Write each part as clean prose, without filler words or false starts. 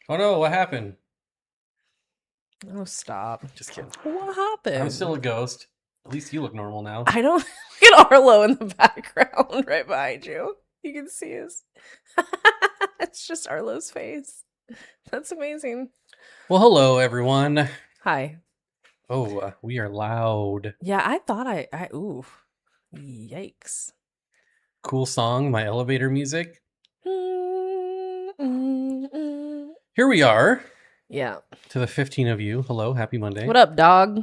Oh no, what happened? Oh, stop. Just kidding. What happened? I'm still a ghost. At least you look normal now. I don't look at Arlo in the background right behind you. You can see us. It's just Arlo's face. That's amazing. Well, hello everyone. Hi. Oh, we are loud. Yeah, I thought ooh. Yikes. Cool song, my elevator music. Mm. Here we are. Yeah. To the 15 of you. Hello, happy Monday. What up, dog?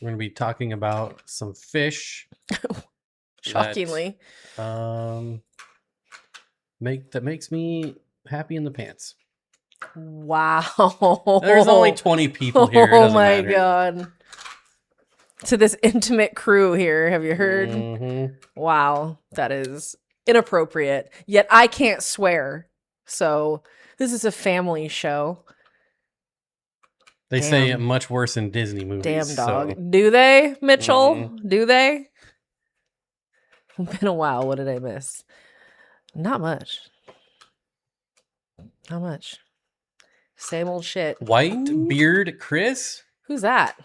We're going to be talking about some fish. Shockingly. That makes me happy in the pants. Wow. There's only 20 people here. It Oh doesn't my matter. god. To this intimate crew here, have you heard? Mm-hmm. Wow, that is inappropriate. Yet I can't swear. So this is a family show. They say it much worse in Disney movies. Damn dog. So. Do they, Mitchell? Do they? It's been a while. What did I miss? Not much. Not much. Same old shit. White beard Chris? Who's that?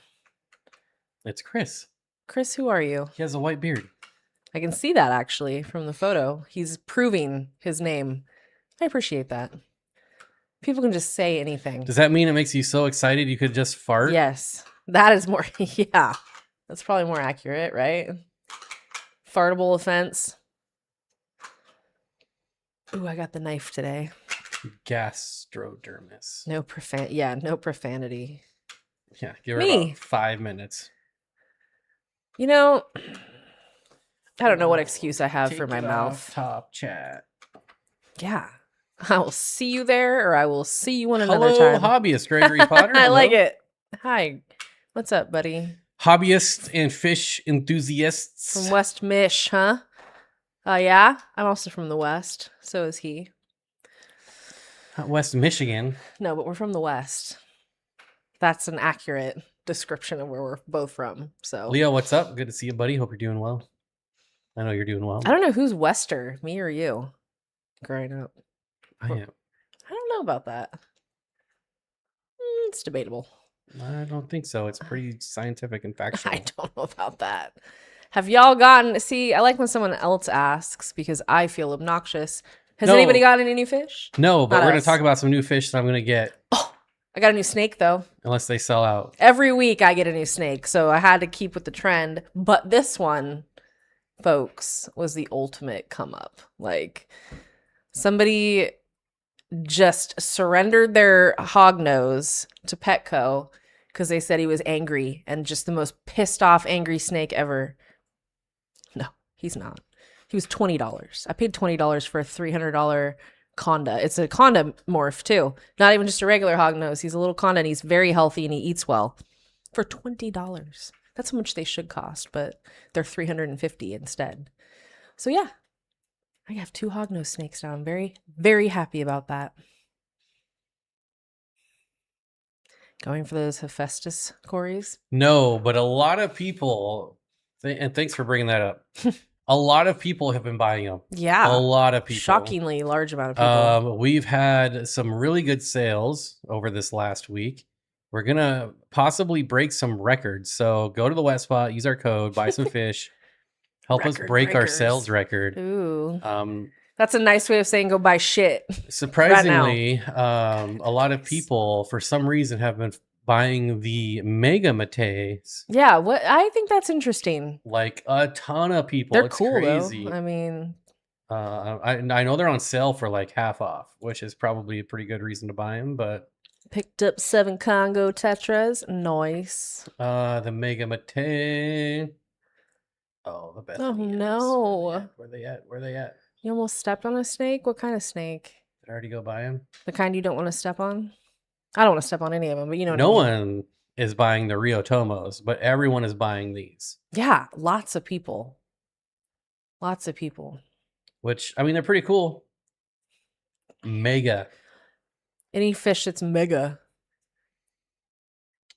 It's Chris. Chris, who are you? He has a white beard. I can see that actually from the photo. He's proving his name. I appreciate that. People can just say anything. Does that mean it makes you so excited you could just fart? Yes. That is more, yeah. That's probably more accurate, right? Fartable offense. Ooh, I got the knife today. Gastrodermis. No profanity. Yeah, give her about 5 minutes. You know, I don't know what excuse I have for my mouth. Top chat. Yeah. I will see you there, or I will see you another time. Hello, hobbyist Gregory Potter. I like it. Hi. What's up, buddy? Hobbyists and fish enthusiasts. From West Mich, huh? Yeah. I'm also from the West. So is he. West Michigan. No, but we're from the West. That's an accurate description of where we're both from. So Leo, what's up? Good to see you, buddy. Hope you're doing well. I know you're doing well. I don't know who's Wester, me or you, growing up. I am. I don't know about that. It's debatable. I don't think so. It's pretty scientific and factual. I don't know about that. Have y'all gotten... See, I like when someone else asks because I feel obnoxious. Has anybody gotten any new fish? No, but we're going to talk about some new fish that I'm going to get. Oh, I got a new snake, though. Unless they sell out. Every week I get a new snake, so I had to keep with the trend. But this one, folks, was the ultimate come up. Like, somebody just surrendered their hognose to Petco because they said he was angry and just the most pissed off angry snake ever. No, he's not. He was $20. I paid $20 for a $300 conda. It's a conda morph too. Not even just a regular hognose. He's a little conda and he's very healthy and he eats well. For $20. That's how much they should cost, but they're $350 instead. So yeah, I have 2 hognose snakes now. I'm very, very happy about that. Going for those Hephaestus Corys? No, but a lot of people, and thanks for bringing that up. A lot of people have been buying them. Yeah. A lot of people. Shockingly large amount of people. We've had some really good sales over this last week. We're going to possibly break some records. So go to the Wet Spot, use our code, buy some fish. Help us break our sales record. Ooh. That's a nice way of saying go buy shit. Surprisingly, a lot of people, for some reason, have been buying the Mega Mateys. Yeah, I think that's interesting. Like a ton of people. They're it's cool, crazy. Though. I mean, I know they're on sale for like half off, which is probably a pretty good reason to buy them. But picked up 7 Congo tetras. Nice. The Mega Matey. Oh, the best. Oh no! Where they at? Where they at? You almost stepped on a snake? What kind of snake? Did I already go buy him? The kind you don't want to step on? I don't want to step on any of them, but you know what no I mean. One is buying the Rio Tomos, but everyone is buying these. Yeah, lots of people. Lots of people. Which, I mean, they're pretty cool. Mega. Any fish that's mega.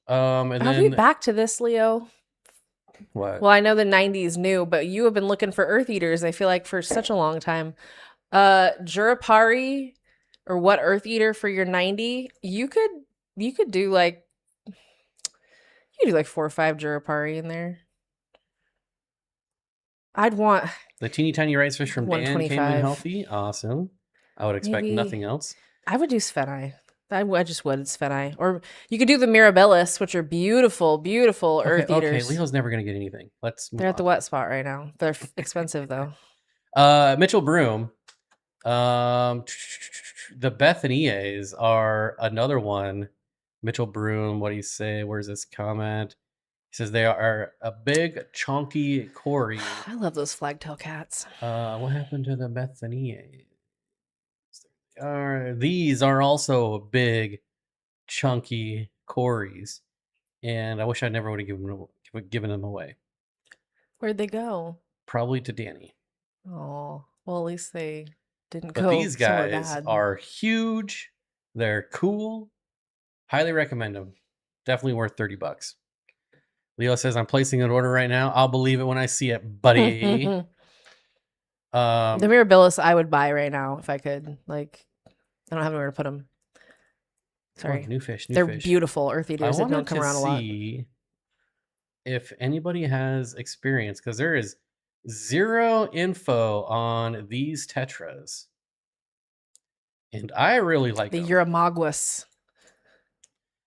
And Are we back to this, Leo? What? Well, I know the 90s new, but you have been looking for Earth Eaters, I feel like, for such a long time. Jurapari or what Earth Eater for your 90, you could do like 4 or 5 Jurapari in there. I'd want The teeny tiny rice fish from Dan came in 125. healthy. Awesome. I would expect Maybe- nothing else. I would do Svenai. I just would Svenai. Or you could do the Mirabilis, which are beautiful, beautiful Earth Okay, Eaters. Leo's never gonna get anything. Let's move They're at the on. wet spot right now. They're expensive though. Mitchell Broom. The Bethanias are another one. Mitchell Broom, what do you say? Where's this comment? He says they are a big, chunky Cory. I love those flagtail cats. What happened to the Bethanias? These are also big, chunky Corys, and I wish I never would have given them away. Where'd they go? Probably to Danny. Oh, well, at least they didn't But go. these somewhere guys bad. are huge. They're cool. Highly recommend them. Definitely worth $30. Leo says, I'm placing an order right now. I'll believe it when I see it, buddy. The Mirabilis I would buy right now if I could. Like, I don't have anywhere to put them. Sorry. New fish. They're beautiful Earth I Eaters that wanted don't come to around a lot. see if anybody has experience, because there is zero info on these tetras. And I really like The them. Uramaguas.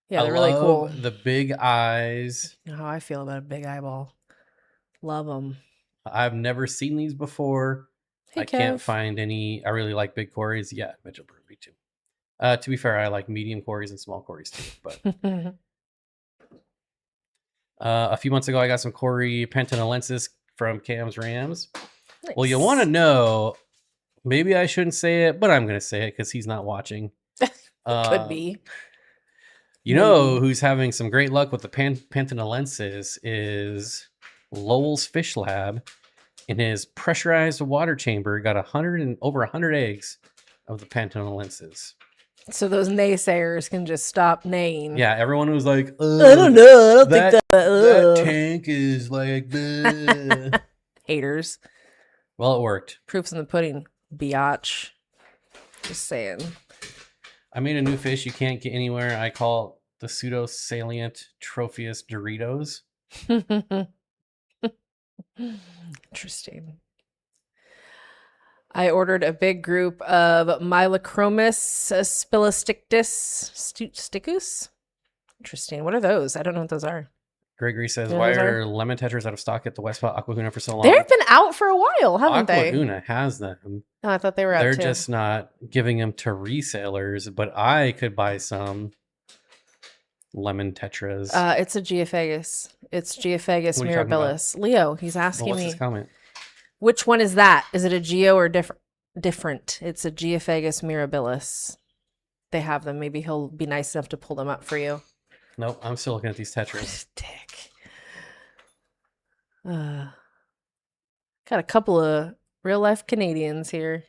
Yeah, I they're really cool. love the big eyes. You know how I feel about a big eyeball. Love them. I've never seen these before. Hey, I can't Kev. find any. I really like big Corys. Yeah, Mitchell Brew, me too. To be fair, I like medium Corys and small Corys too. But a few months ago, I got some Cory Pentanolensis from Cam's Rams. Well, you want to know, maybe I shouldn't say it, but I'm going to say it because he's not watching. Could be. You know who's having some great luck with the Pentanolensis is Lowell's Fish Lab. In his pressurized water chamber, got over 100 eggs of the Pentanolensis. So those naysayers can just stop neighing. Yeah, everyone was like, I don't know. I don't think that. that tank is like bleh." Haters. Well, it worked. Proofs in the pudding. Biatch. Just saying. I made a new fish you can't get anywhere. I call it the pseudo salient Tropheus Doritos. Interesting. I ordered a big group of Mylochromis sticus. Interesting. What are those? I don't know what those are. Gregory says, Yeah, why those are lemon tetras out of stock at the Westpot Aquahuna for so long? They've been out for a while, haven't they? Aquahuna has them. Oh, I thought they were out They're too. just not giving them to resellers, but I could buy some lemon tetras. It's a Geophagus. It's Geophagus What are you talking about? mirabilis. Leo, he's Well, asking what's me his comment? which one is that? Is it a Geo or different? It's a Geophagus mirabilis. They have them. Maybe he'll be nice enough to pull them up for you. Nope, I'm still looking at these tetras. Dick. Got a couple of real life Canadians here.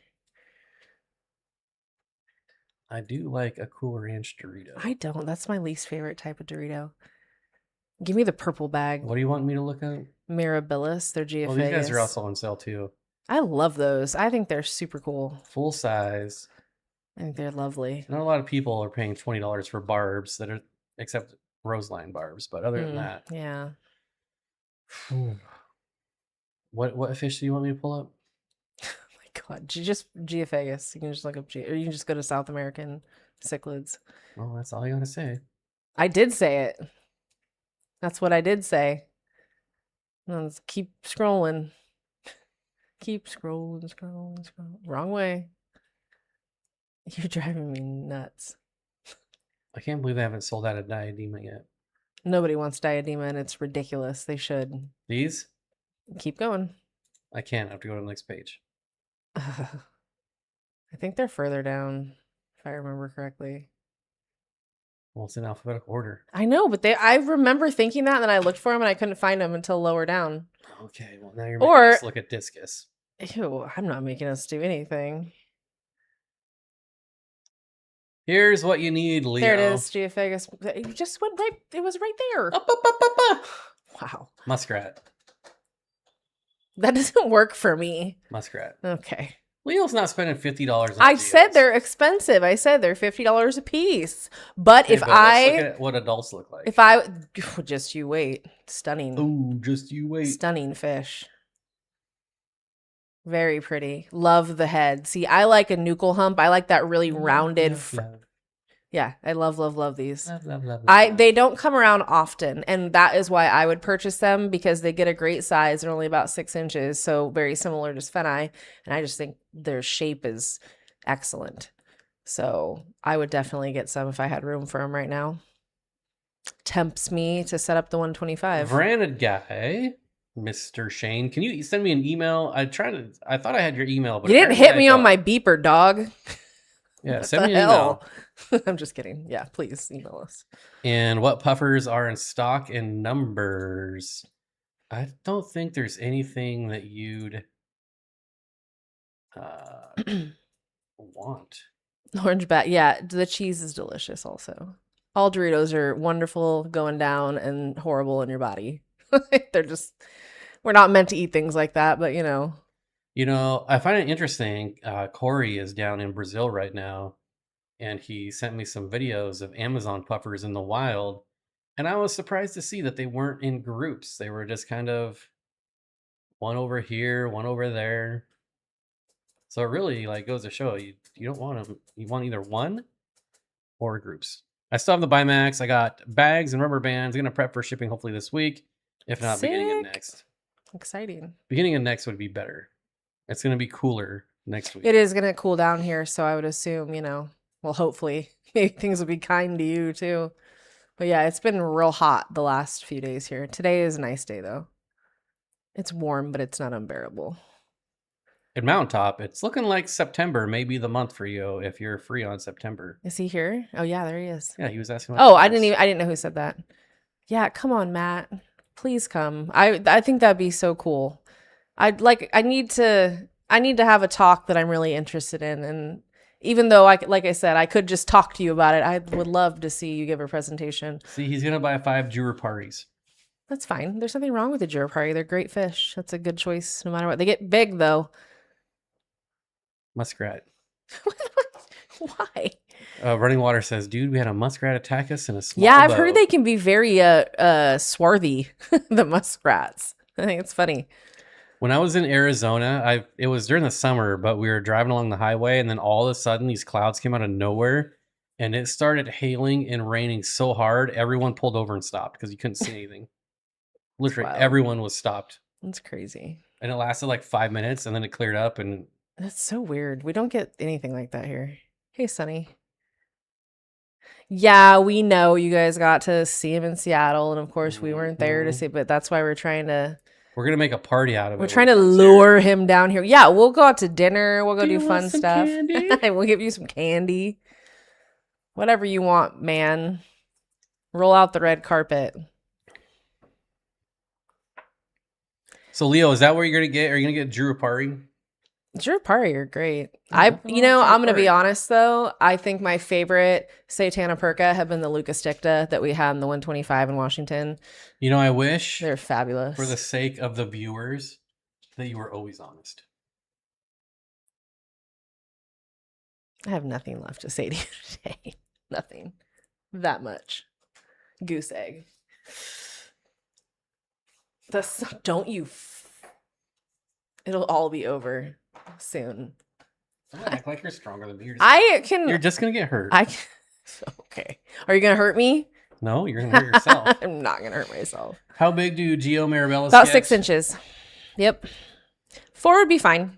I do like a Cool Ranch Dorito. I don't. That's my least favorite type of Dorito. Give me the purple bag. What do you want me to look at? Mirabilis. They're Geophagus. Well, these guys are also on sale too. I love those. I think they're super cool. Full size. I think they're lovely. Not a lot of people are paying $20 for barbs that are, except Roseline barbs. But other than that, Yeah. what fish do you want me to pull up? Oh my God. Just Geophagus. You can just look up or you can just go to South American cichlids. Well, that's all I gotta say. I did say it. That's what I did say. Let's keep scrolling. Keep scrolling. Wrong way. You're driving me nuts. I can't believe they haven't sold out of Diadema yet. Nobody wants Diadema and it's ridiculous. They should. These? Keep going. I can't. I have to go to the next page. I think they're further down, if I remember correctly. Well, it's in alphabetical order. I know, but I remember thinking that, and then I looked for them and I couldn't find them until lower down. Okay, well now you're making Or- us look at Discus. Ew, I'm not making us do anything. Here's what you need, Leo. There it is, Geophagus. It just went right. It was right there. Up, up, up, up, up. Wow. Muskrat. That doesn't work for me. Muskrat. Okay. Leo's not spending $50 on I said Geos. they're expensive. I said they're $50 a piece. But Okay, if but let's look I, at what adults look like. if I, just you wait. Stunning. Oh, just you wait. Stunning fish. Very pretty. Love the head. See, I like a nuchal hump. I like that really rounded. Yeah, I love these. They don't come around often, and that is why I would purchase them, because they get a great size. They're only about 6 inches, so very similar to Spheni, and I just think their shape is excellent. So I would definitely get some if I had room for them right now. Tempts me to set up the 125. Branded guy, Mr. Shane, can you send me an email? I thought I had your email, but You didn't hit me on my beeper, dog. Yeah, What send the me an email. I'm just kidding. Yeah, please email us. And what puffers are in stock in numbers? I don't think there's anything that you'd want. Orange bat. Yeah, the cheese is delicious also. All Doritos are wonderful going down and horrible in your body. We're not meant to eat things like that, but you know. You know, I find it interesting. Corey is down in Brazil right now, and he sent me some videos of Amazon puffers in the wild. And I was surprised to see that they weren't in groups. They were just kind of one over here, one over there. So it really like goes to show you don't want them. You want either one or groups. I still have the Bimax. I got bags and rubber bands. I'm gonna prep for shipping hopefully this week. If not, beginning of next. Exciting. Beginning of next would be better. It's gonna be cooler next week. It is gonna cool down here, so I would assume, well, hopefully maybe things will be kind to you too. But yeah, it's been real hot the last few days here. Today is a nice day though. It's warm, but it's not unbearable. At Mountaintop, it's looking like September may be the month for you if you're free on September. Is he here? Oh yeah, there he is. Yeah, he was asking. Oh, I didn't know who said that. Yeah, come on, Matt. Please come. I think that'd be so cool. I need to have a talk that I'm really interested in, and even though like I said, I could just talk to you about it, I would love to see you give a presentation. See, he's gonna buy 5 Juruparis. That's fine. There's nothing wrong with the Jurapari. They're great fish. That's a good choice no matter what. They get big though. Muskrat. Why? Running Water says, dude, we had a muskrat attack us in a small Yeah, I've boat. heard they can be very swarthy, the muskrats. I think it's funny. When I was in Arizona, it was during the summer, but we were driving along the highway, and then all of a sudden these clouds came out of nowhere, and it started hailing and raining so hard, everyone pulled over and stopped because you couldn't see anything. Literally, Wow. everyone was stopped. That's crazy. And it lasted like 5 minutes, and then it cleared up. And That's so weird. We don't get anything like that here. Hey, Sonny. Yeah, we know you guys got to see him in Seattle, and of course we weren't there to see, but that's why we're trying to make a party out of it. We're trying to lure him down here. Yeah, we'll go out to dinner. We'll go do fun stuff. We'll give you some candy. Whatever you want, man. Roll out the red carpet. So, Leo, is that where you're going to get? Are you going to get Jurupari? Jurupari are great. Yeah, I'm going to be honest, though. I think my favorite Satana Perca have been the Lucas Dicta that we had in the 125 in Washington. You know, I wish they're fabulous. For the sake of the viewers, that you were always honest. I have nothing left to say to you today. Nothing. That much. Goose egg. Don't you... It'll all be over soon. Don't act like you're stronger than me. You're just gonna get hurt. Okay. Are you gonna hurt me? No, you're gonna hurt yourself. I'm not gonna hurt myself. How big do Geo Marabellas About get? 6 inches. Yep. 4 would be fine.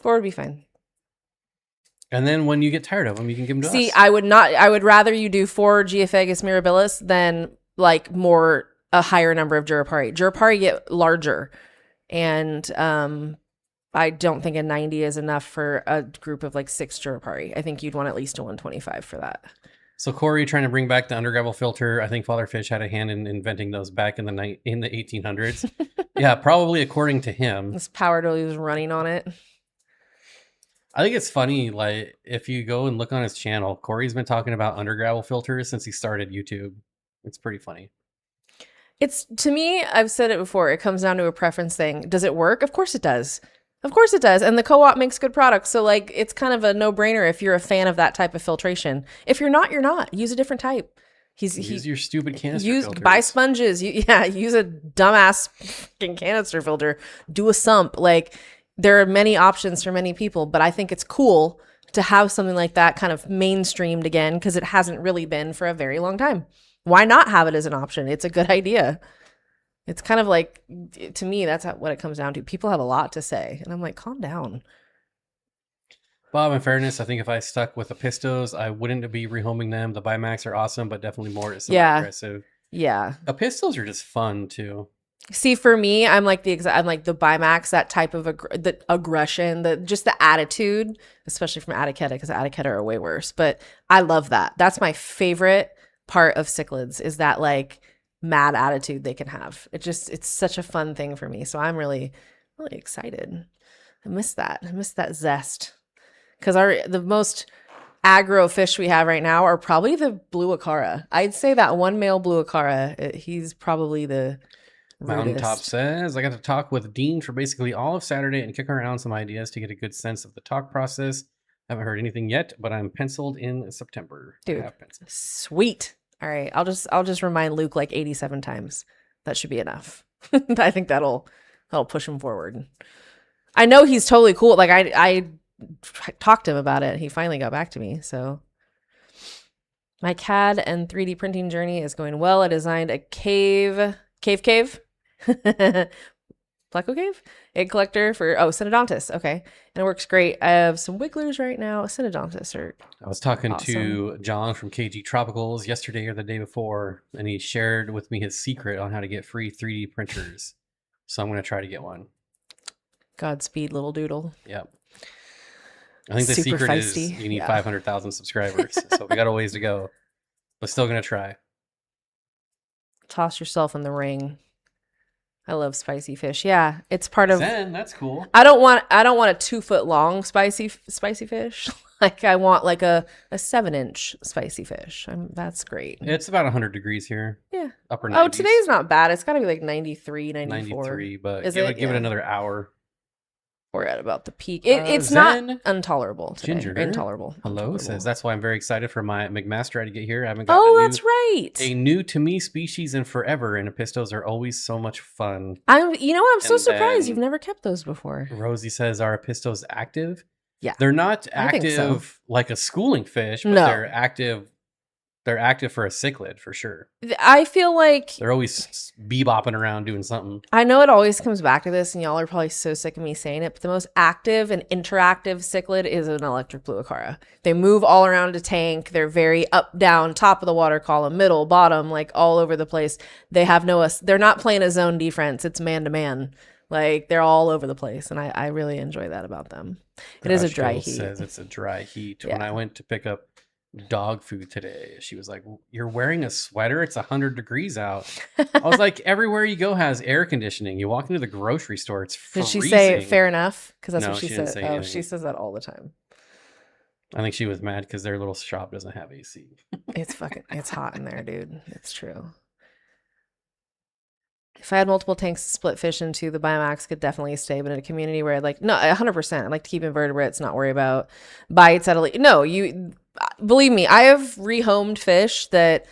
4 would be fine. And then when you get tired of them, you can give them to us. See, I would rather you do 4 Geophagus mirabilis than like a higher number of Jurupari. Jurupari get larger. And I don't think a 90 is enough for a group of like 6 Jurupari. I think you'd want at least a 125 for that. So Corey trying to bring back the undergravel filter. I think Father Fish had a hand in inventing those back in the 1800s. Yeah, probably according to him. This power tool was running on it. I think it's funny, like, if you go and look on his channel, Corey's been talking about undergravel filters since he started YouTube. It's pretty funny. To me, I've said it before, it comes down to a preference thing. Does it work? Of course it does. Of course it does. And the co-op makes good products. So like it's kind of a no-brainer if you're a fan of that type of filtration. If you're not, you're not. Use a different type. Use your stupid canister filters. Buy sponges. Use a dumbass fucking canister filter. Do a sump. Like there are many options for many people, but I think it's cool to have something like that kind of mainstreamed again because it hasn't really been for a very long time. Why not have it as an option? It's a good idea. It's kind of like, to me, that's what it comes down to. People have a lot to say. And I'm like, calm down. Bob, in fairness, I think if I stuck with the Pistos, I wouldn't be rehoming them. The Bimax are awesome, but definitely more aggressive. Yeah. The Pistos are just fun, too. See, for me, I'm like the Bimax, that type of the aggression, just the attitude, especially from Ataketa, because Ataketa are way worse. But I love that. That's my favorite part of cichlids is that like mad attitude they can have. It's such a fun thing for me. So I'm really, really excited. I miss that. I miss that zest. Because the most aggro fish we have right now are probably the blue Acara. I'd say that one male blue Acara, he's probably the Mountaintop says, I got to talk with Dean for basically all of Saturday and kick around some ideas to get a good sense of the talk process. Haven't heard anything yet, but I'm penciled in September. Dude, sweet. All right, I'll just remind Luke like 87 times. That should be enough. I think that'll push him forward. I know he's totally cool. Like I talked to him about it. He finally got back to me. So my CAD and 3D printing journey is going well. I designed a cave. Pleco cave? Egg collector for Synodontis. Okay. And it works great. I have some wigglers right now. Synodontis are I was talking awesome. to John from KG Tropicals yesterday or the day before, and he shared with me his secret on how to get free 3D printers. So I'm going to try to get one. Godspeed, little doodle. Yep. I think the Super secret feisty. is you need 500,000 subscribers. So we got a ways to go. But still going to try. Toss yourself in the ring. I love spicy fish. Yeah, it's part of. Zen, that's cool. I don't want a 2-foot long spicy fish. Like I want like a 7-inch spicy fish. That's great. It's about 100 degrees here. Yeah. Upper 90s. Oh, today's not bad. It's got to be like 93, 94. 93, but Is give it? it another hour. We're at about the peak. It's not intolerable today. Ginger. Intolerable. Hello says that's why I'm very excited for my McMaster to get here. I haven't gotten that's right. A new to me species in forever, and Pistos are always so much fun. I'm so surprised you've never kept those before. Rosie says, are Pistos active? Yeah. They're not active like a schooling fish, but they're active. They're active for a cichlid for sure. I feel like they're always bebopping around doing something. I know it always comes back to this, and y'all are probably so sick of me saying it, but the most active and interactive cichlid is an electric blue Acara. They move all around a tank. They're very up, down, top of the water column, middle, bottom, like all over the place. They have they're not playing a zone defense. It's man to man. Like they're all over the place, and I really enjoy that about them. It is a dry heat. Says it's a dry heat. Yeah. When I went to pick up dog food today, she was like, you're wearing a sweater? It's 100 degrees out. I was like, everywhere you go has air conditioning. You walk into the grocery store, it's freezing. Did she say fair enough? Because that's no, what she said. Oh, she says that all the time. I think she was mad because their little shop doesn't have AC. It's hot in there, dude. It's true. If I had multiple tanks to split fish into, the Bimax could definitely stay, but in a community where 100%, I'd like to keep invertebrates, not worry about bites at a no, believe me, I have rehomed fish that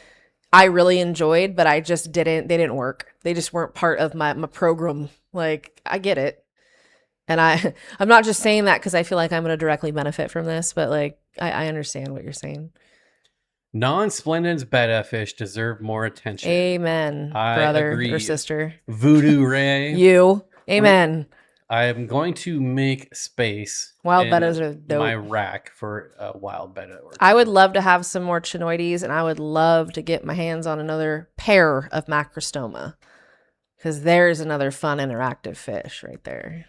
I really enjoyed, but they didn't work. They just weren't part of my program. Like, I get it. And I'm not just saying that because I feel like I'm going to directly benefit from this, but like, I understand what you're saying. Non-splendens betta fish deserve more attention. Amen, brother or sister. Voodoo Ray. You. Amen. I am going to make space. Wild bettas are dope. My rack for a wild betta. I would love to have some more chinoides, and I would love to get my hands on another pair of macrostoma, because there's another fun interactive fish right there.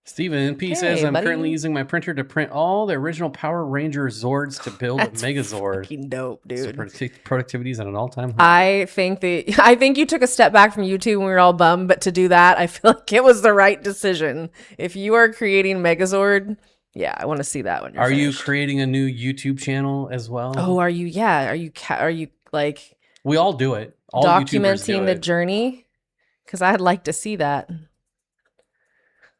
Stephen P says, I'm currently using my printer to print all the original Power Ranger Zords to build a Megazord. Fucking dope, dude. So productivity is at an all-time high. I think you took a step back from YouTube when we were all bummed, but to do that, I feel like it was the right decision. If you are creating Megazord, yeah, I want to see that when you're finished. You creating a new YouTube channel as well? Oh, are you? Yeah. Are you like... We all do it. All documenting the journey? Because I'd like to see that.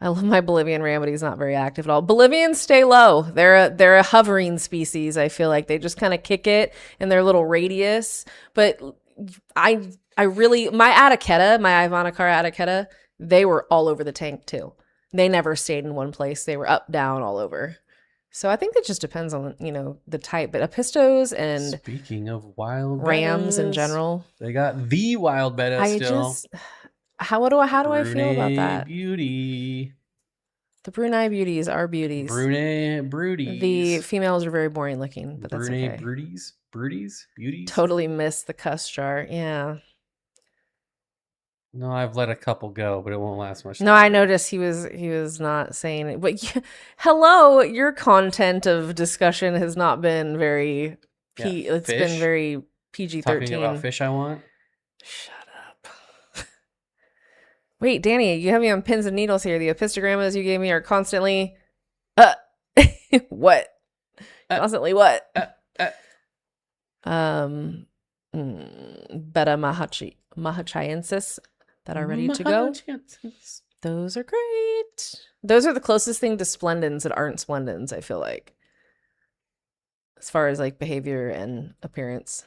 I love my Bolivian ram, but he's not very active at all. Bolivians stay low. They're a hovering species. I feel like they just kind of kick it in their little radius. But I really, my Ivanacar Atiqueta, they were all over the tank too. They never stayed in one place. They were up, down, all over. So I think it just depends on, the type. But Apistos and Speaking of wild rams in bettas, general, they got the wild betta I still. just how do I feel about Brunei that? Beauty. The Brunei beauties are beauties. Brunei Broodies. The females are very boring looking, but that's Brunei okay. Broodies. Broodies? Beauties? Totally missed the cuss jar. Yeah. No, I've let a couple go, but it won't last much. No, I noticed he was not saying it. But hello, your content of discussion has not been very it's fish. been very PG-13. Talking about fish I want. Shut up. Wait, Danny, you have me on pins and needles here. The epistogrammas you gave me are constantly what? Constantly what? Beta mahachiensis that are ready to go. Those are great. Those are the closest thing to splendens that aren't splendens, I feel like. As far as like behavior and appearance.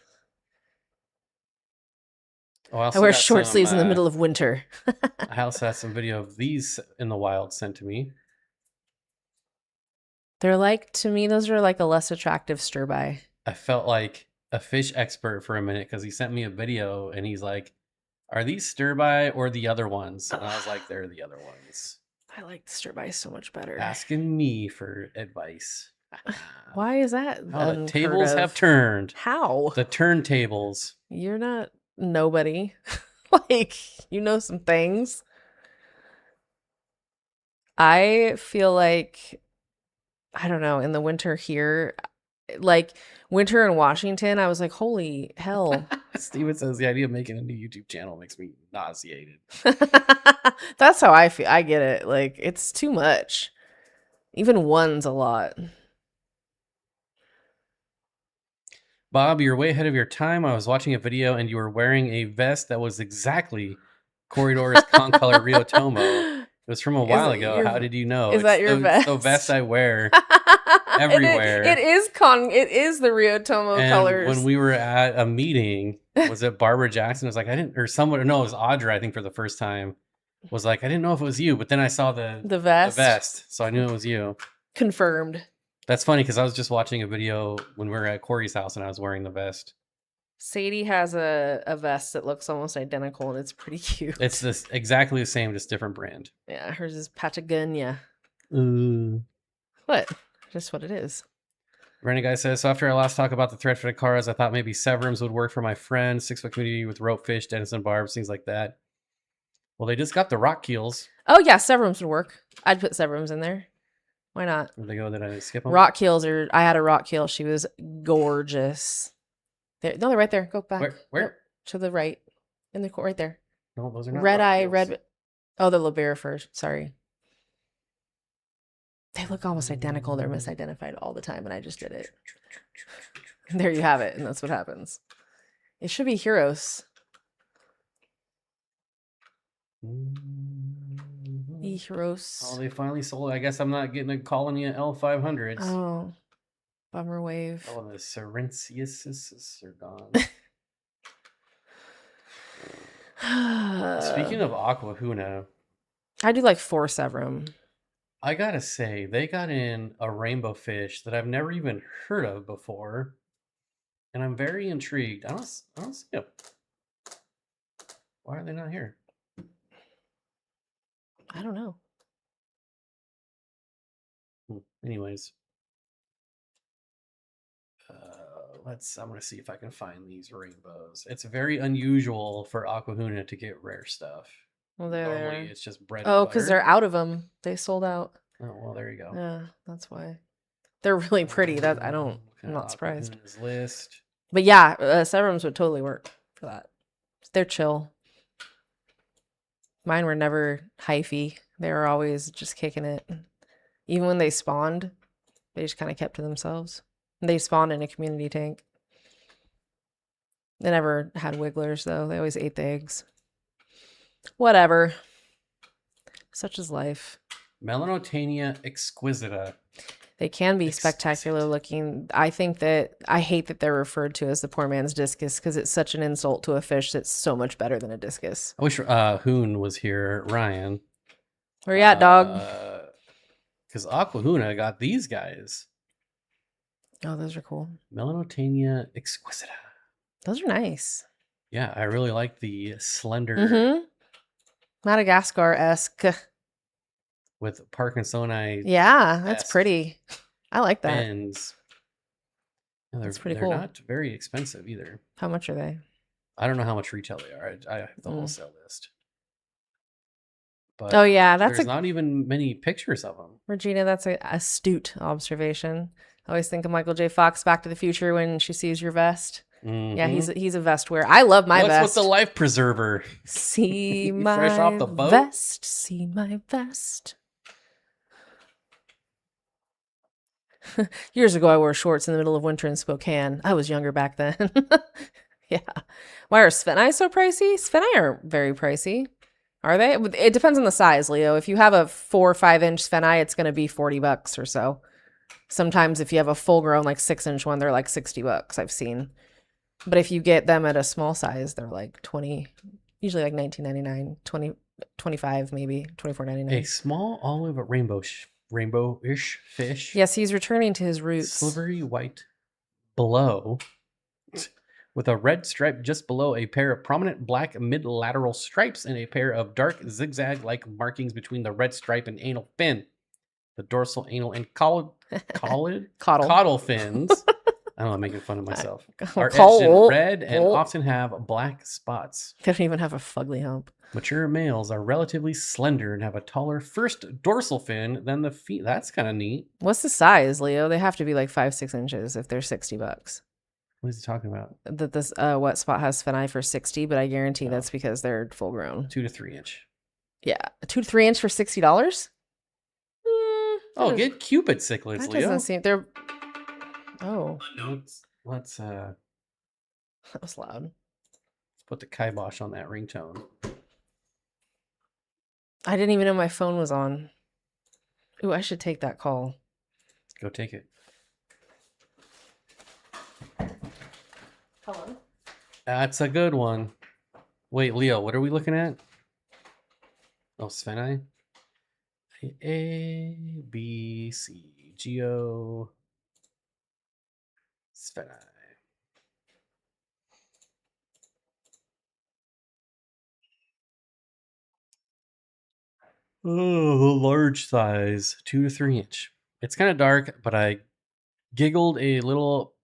I wear short sleeves in the middle of winter. I also had some video of these in the wild sent to me. They're like, to me, those are like a less attractive stir-by. I felt like a fish expert for a minute because he sent me a video and he's like, are these stir-by or the other ones? And I was like, they're the other ones. I like the stir-by so much better. Asking me for advice. Why is that? Oh, the tables have turned. How? The turntables. You're not nobody. Like, you know some things. I feel like, I don't know, in the winter here, like winter in Washington, I was like, holy hell. Steven says the idea of making a new YouTube channel makes me nauseated. That's how I feel. I get it. Like, it's too much. Even one's a lot. Bob, you're way ahead of your time. I was watching a video and you were wearing a vest that was exactly Corridor's Concolor Rio Tomo. It was from a while ago. How did you know? Is that your vest? The vest I wear everywhere. It is the Rio Tomo colors. When we were at a meeting, was it Barbara Jackson? It was like, it was Audra, I think, for the first time. Was like, I didn't know if it was you, but then I saw the vest, so I knew it was you. Confirmed. That's funny because I was just watching a video when we were at Corey's house and I was wearing the vest. Sadie has a vest that looks almost identical and it's pretty cute. It's exactly the same, just different brand. Yeah, hers is Patagonia. What? Just what it is. Renegade says, so after our last talk about the thread-fitted cars, I thought maybe Severums would work for my friend. 6-foot community with rope fish, Denison barbs, things like that. Well, they just got the rock keels. Oh yeah, Severums would work. I'd put Severums in there. Why not? Where'd they go? Did I skip them? Rock keels I had a rock keel. She was gorgeous. They're right there. Go back. Where? Yep, to the right. In the right there. No, those are not red eye, keels. red. Oh, the Libera sorry. They look almost identical. They're misidentified all the time, and I just did it. There you have it, and that's what happens. It should be Heroes. Heroes. Oh, they finally sold it. I guess I'm not getting a colony of L500s. Oh, bummer wave. Oh, the Serenciuses are gone. Speaking of Aquahuna, I do like 4 Severum. I gotta say, they got in a rainbow fish that I've never even heard of before, and I'm very intrigued. I don't see them. Why are they not here? I don't know. Anyways, I'm gonna see if I can find these rainbows. It's very unusual for Aquahuna to get rare stuff. Well, normally it's just bread. Oh, because they're out of them. They sold out. Oh well, there you go. Yeah, that's why. They're really pretty. I'm not surprised. List. But yeah, Severums would totally work for that. They're chill. Mine were never hyphy. They were always just kicking it. Even when they spawned, they just kind of kept to themselves. They spawned in a community tank. They never had wigglers, though. They always ate the eggs. Whatever. Such is life. Melanotania exquisita. They can be Exquisite. spectacular looking. I hate that they're referred to as the poor man's discus because it's such an insult to a fish that's so much better than a discus. I wish Hoon was here, Ryan. Where you at, dog? Because Aquahuna got these guys. Oh, those are cool. Melanotania exquisita. Those are nice. Yeah, I really like the slender Mm-hmm. Madagascar-esque. with Parkinsoni Yeah, that's esque pretty. I like that. fins. Yeah, That's pretty they're cool. not very expensive either. How much are they? I don't know how much retail they are. I have the Mm. wholesale list. But Oh yeah, that's there's not even many pictures of them. Regina, that's a astute observation. I always think of Michael J. Fox, Back to the Future, when she sees your vest. Yeah, he's a vest wearer. I love my What's vest. with the life preserver? See my Fresh off the boat? vest. See my vest. Years ago, I wore shorts in the middle of winter in Spokane. I was younger back then. Yeah. Why are Svenai so pricey? Svenai are very pricey. Are they? It depends on the size, Leo. If you have a 4 or 5 inch Svenai, it's going to be $40 or so. Sometimes if you have a full grown, like 6-inch one, they're like $60, I've seen. But if you get them at a small size, they're like 20, usually like $19.99, 20, 25 maybe, $24.99. A small olive rainbow-ish fish. Yes, he's returning to his roots. Slivery white below, with a red stripe just below, a pair of prominent black mid-lateral stripes, and a pair of dark zigzag-like markings between the red stripe and anal fin. The dorsal, anal, and caudal fins. I don't know, I'm making fun of myself. Are edged in red and often have black spots. They don't even have a fugly hump. Mature males are relatively slender and have a taller first dorsal fin than the feet. That's kind of neat. What's the size, Leo? They have to be like 5-6 inches if they're $60. What is he talking about? That this What Spot has Svenai for 60, but I guarantee that's because they're full grown. 2 to 3 inch. Yeah, 2 to 3 inch for $60. Oh, get Cupid cichlids, That Leo. doesn't seem they're. Oh, Let's that was loud. put the kibosh on that ringtone. I didn't even know my phone was on. Ooh, I should take that call. Go take it. Hello. That's a good one. Wait, Leo, what are we looking at? Oh, Svenai. A, B, C, G, O. Svenai. Oh, large size, 2 to 3 inch. It's kind of dark, but I giggled a little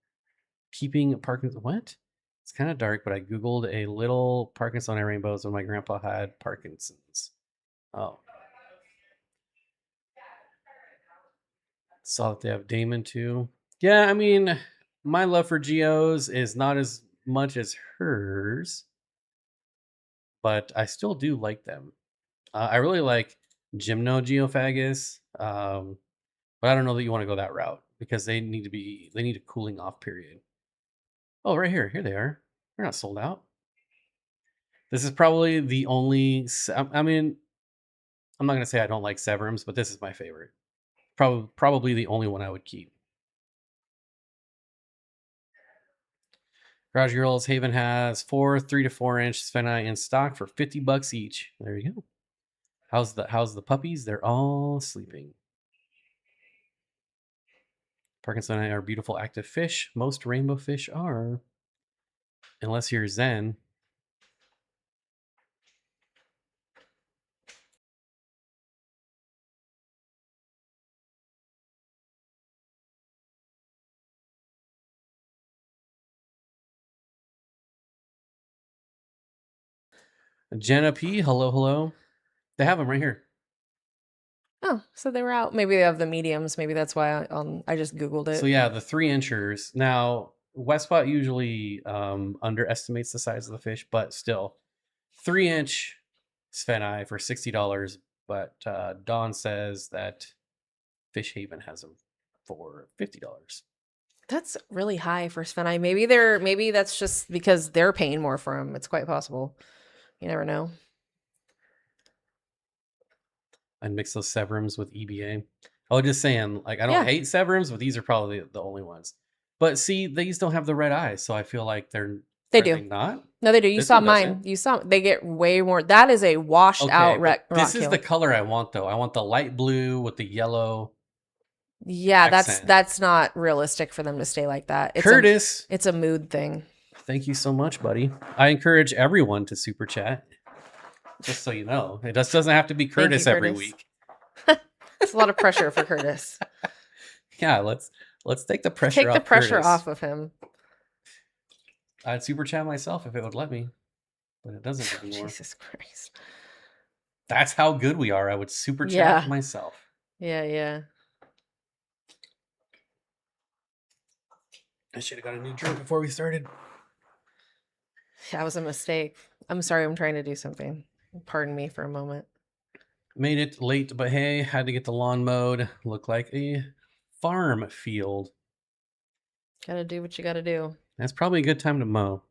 keeping Parkinson. What? It's kind of dark, but I Googled a little Parkinsoni rainbows when my grandpa had Parkinson's. Oh. Saw that they have Damon too. Yeah, I mean, my love for geos is not as much as hers, but I still do like them. I really like Gymnogeophagus, but I don't know that you want to go that route because they need a cooling off period. Oh, right here they are. They're not sold out. This is probably the only. I mean, I'm not gonna say I don't like Severums, but this is my favorite. Probably the only one I would keep. Garage Girls Haven has 3 to 4 inch Svenai in stock for $50 each. There you go. How's the puppies? They're all sleeping. Parkinsoni are beautiful active fish. Most rainbow fish are, unless you're Zen. Jenna P, hello. They have them right here. Oh, so they were out. Maybe they have the mediums. Maybe that's why I just Googled it. So yeah, the 3 inchers. Now, Westpot usually underestimates the size of the fish, but still, 3 inch Svenai for $60. But Dawn says that Fish Haven has them for $50. That's really high for Svenai. Maybe that's just because they're paying more for them. It's quite possible. You never know. I'd mix those Severums with EBA. I was just saying, like, I don't Yeah. hate Severums, but these are probably the only ones. But see, these don't have the red eyes, so I feel like They are do. they not? No, they do. You This saw one doesn't. mine. You saw they get way more. That is a washed Okay, out but rock this is the kill. color I want though. I want the light blue with the yellow Yeah, accent. that's not realistic for them to stay like that. Curtis, It's a mood thing. thank you so much, buddy. I encourage everyone to super chat. Just so you know, it just doesn't have to be Thank you, Curtis every Curtis. week. It's a lot of pressure for Curtis. Yeah, let's take the pressure Take off. the pressure Curtis. off of him. I'd super chat myself if it would let me, but it doesn't anymore. Jesus Christ. That's how good we are. I would super chat Yeah. myself. Yeah. I should have got a new drink before we started. That was a mistake. I'm sorry. I'm trying to do something. Pardon me for a moment. Made it late, but hey, had to get the lawn mowed. Looked like a farm field. Gotta do what you gotta do. That's probably a good time to mow.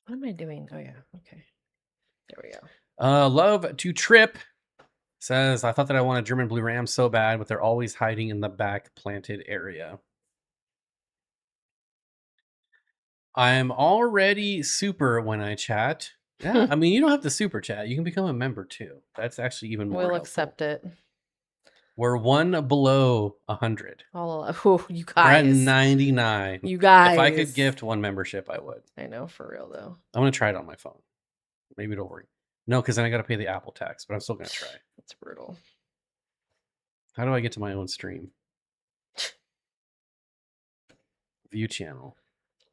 What am I doing? Oh yeah. Okay. There we go. Love to trip says, I thought that I wanted German blue rams so bad, but they're always hiding in the back planted area. I'm already super when I chat. Yeah, I mean, you don't have to super chat. You can become a member too. That's actually even more We'll helpful. accept it. We're one below 100. Oh, you We're at guys. 99. You guys. If I could gift one membership, I would. I know, for real though. I'm going to try it on my phone. Maybe it'll work. No, because then I got to pay the Apple tax, but I'm still going to try. That's brutal. How do I get to my own stream? View channel.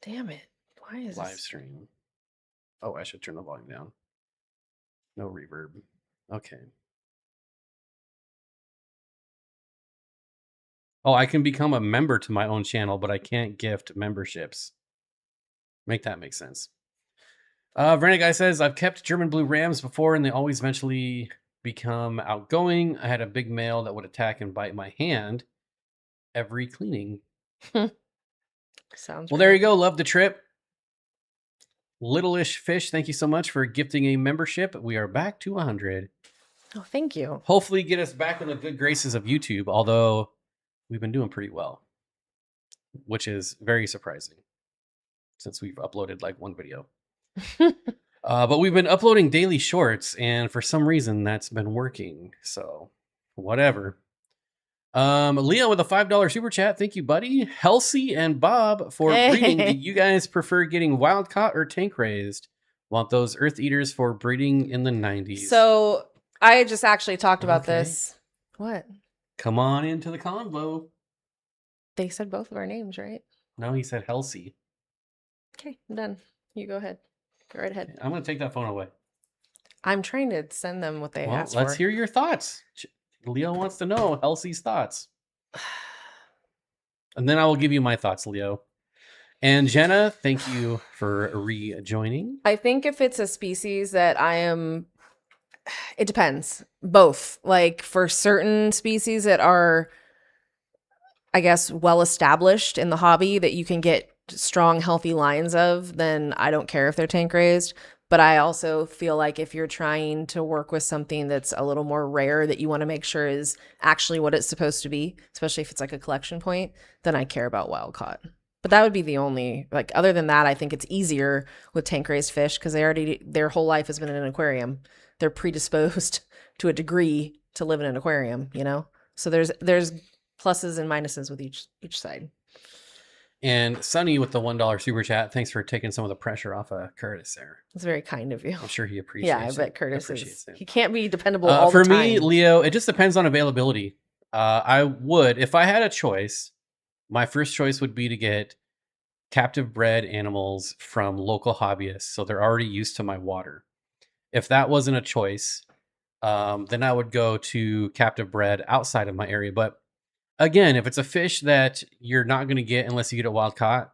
Damn it. Why is Live this? stream. Oh, I should turn the volume down. No reverb. Okay. Oh, I can become a member to my own channel, but I can't gift memberships. Make that make sense. Verna Guy says, I've kept German blue rams before and they always eventually become outgoing. I had a big male that would attack and bite my hand every cleaning. Sounds well, there you go. Love the trip. Littleish Fish, thank you so much for gifting a membership. We are back to 100. Oh, thank you. Hopefully get us back in the good graces of YouTube, although we've been doing pretty well, which is very surprising since we've uploaded like one video. But we've been uploading daily shorts, and for some reason that's been working. So whatever. Leo with a $5 super chat. Thank you, buddy. Halsey and Bob for breeding. Do you guys prefer getting wild caught or tank raised? Want those Earth Eaters for breeding in the 90s? So I just actually talked about Okay. this. What? Come on into the convo. They said both of our names, right? No, he said Halsey. Okay, I'm done. You go ahead. Go right ahead. I'm going to take that phone away. I'm trying to send them what they asked let's for. hear your thoughts. Leo wants to know Halsey's thoughts. And then I will give you my thoughts, Leo. And Jenna, thank you for rejoining. I think if it's a species that it depends. Both. Like for certain species that are, I guess, well established in the hobby that you can get strong, healthy lines of, then I don't care if they're tank raised. But I also feel like if you're trying to work with something that's a little more rare that you want to make sure is actually what it's supposed to be, especially if it's like a collection point, then I care about wild caught. But that would be the only, like, other than that, I think it's easier with tank raised fish because their whole life has been in an aquarium. They're predisposed to a degree to live in an aquarium, you know? So there's pluses and minuses with each side. And Sunny with the $1 super chat. Thanks for taking some of the pressure off of Curtis there. It's very kind of you. I'm sure he appreciates Yeah, I it. bet Curtis appreciates is. it. He can't be dependable all for the time. me, Leo, it just depends on availability. I would, if I had a choice, my first choice would be to get captive bred animals from local hobbyists, so they're already used to my water. If that wasn't a choice, then I would go to captive bred outside of my area. But again, if it's a fish that you're not going to get unless you get it wild caught,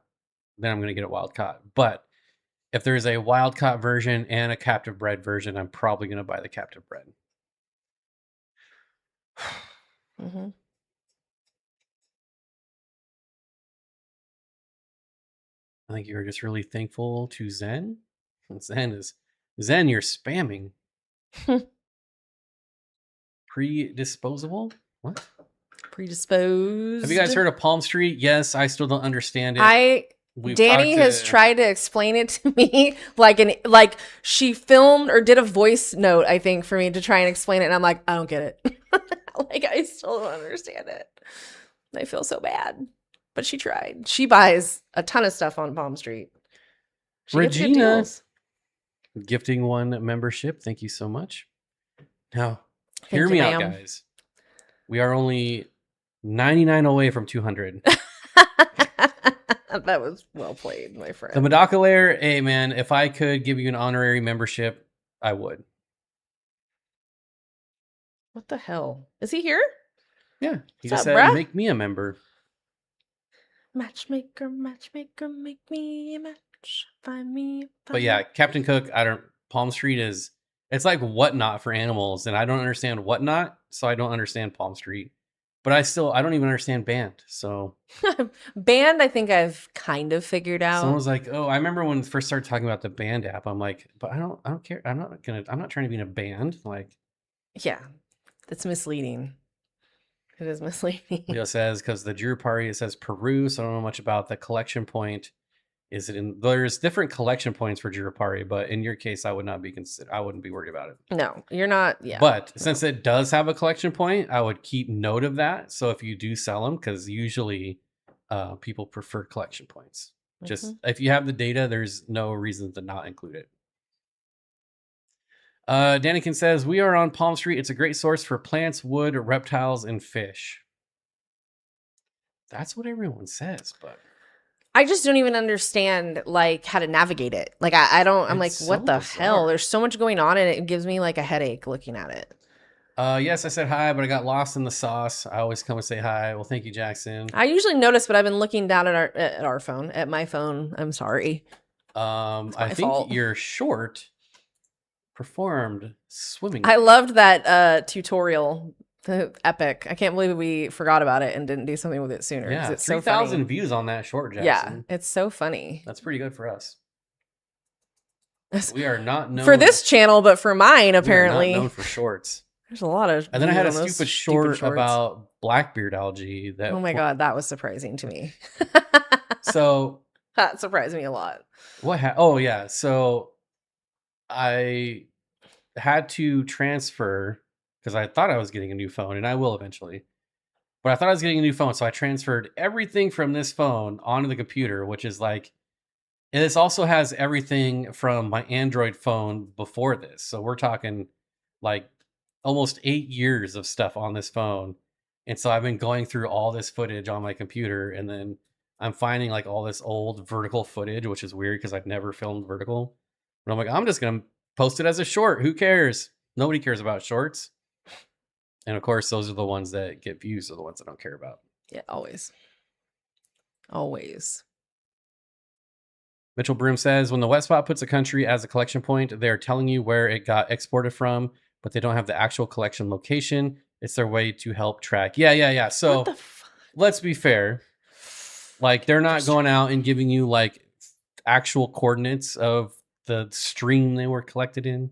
then I'm going to get it wild caught. But if there's a wild caught version and a captive bred version, I'm probably going to buy the captive bred. Mm-hmm. I think you're just really thankful to Zen. Zen, you're spamming. predisposable. What? Predisposed. Have you guys heard of Palm Street? Yes, I still don't understand it. Danny has tried to explain it to me like she filmed or did a voice note, I think, for me to try and explain it, and I'm like, I don't get it. Like, I still don't understand it. I feel so bad. But she tried. She buys a ton of stuff on Palm Street. She gets good Regina deals. gifting one membership. Thank you so much. Now, Thank hear you, me out, ma'am. guys. We are only 99 away from 200. That was well played, my friend. The Medaka Lair, hey man, if I could give you an honorary membership, I would. What the hell? Is he here? Yeah, he What's just up, said bruh? make me a member. Matchmaker, matchmaker, make me a match. Find me. But yeah, Captain Cook, Palm Street it's like Whatnot for animals, and I don't understand Whatnot, so I don't understand Palm Street. But I don't even understand Band. So Band, I think I've kind of figured out. someone was like, "Oh, I remember when we first started talking about the Band app." I'm like, "But I don't care. I'm not trying to be in a band." Like, Yeah, that's misleading. It is misleading. Leo says, because the Drew Party, it says Peru, so I don't know much about the collection point. There's different collection points for Jirapari, but in your case, I wouldn't be worried about it. No, you're not. Yeah. But since it does have a collection point, I would keep note of that. So if you do sell them, because usually people prefer collection points. Just if you have the data, there's no reason to not include it. Danikin says, we are on Palm Street. It's a great source for plants, wood, reptiles, and fish. That's what everyone says, but I just don't even understand like how to navigate it. Like I'm like, It's what so the bizarre. hell? There's so much going on and it gives me like a headache looking at it. Yes, I said hi, but I got lost in the sauce. I always come and say hi. Well, thank you, Jackson. I usually notice, but I've been looking down at my phone. I'm sorry. I think fault. your short performed swimming. I loved that tutorial. Epic. I can't believe we forgot about it and didn't do something with it sooner. Yeah, It's so 3,000 funny. views on that short, Jackson. Yeah, it's so funny. That's pretty good for us. We are not known for this channel, but for mine, apparently. we are not known for shorts. There's a lot of. And then I had a views on those stupid short shorts. about Blackbeard algae. That Oh my god, that was surprising to me. So That surprised me a lot. oh yeah, so I had to transfer because I thought I was getting a new phone, and I will eventually. But I thought I was getting a new phone, so I transferred everything from this phone onto the computer, which is like, and this also has everything from my Android phone before this. So we're talking like almost 8 years of stuff on this phone. And so I've been going through all this footage on my computer, and then I'm finding like all this old vertical footage, which is weird because I've never filmed vertical. But I'm like, I'm just going to post it as a short. Who cares? Nobody cares about shorts. And of course, those are the ones that get views, are the ones I don't care about. Yeah, always. Always. Mitchell Broom says, when the Wet Spot puts a country as a collection point, they're telling you where it got exported from, but they don't have the actual collection location. It's their way to help track. Yeah. So What the fuck? let's be fair. Like, they're not going out and giving you like actual coordinates of the stream they were collected in.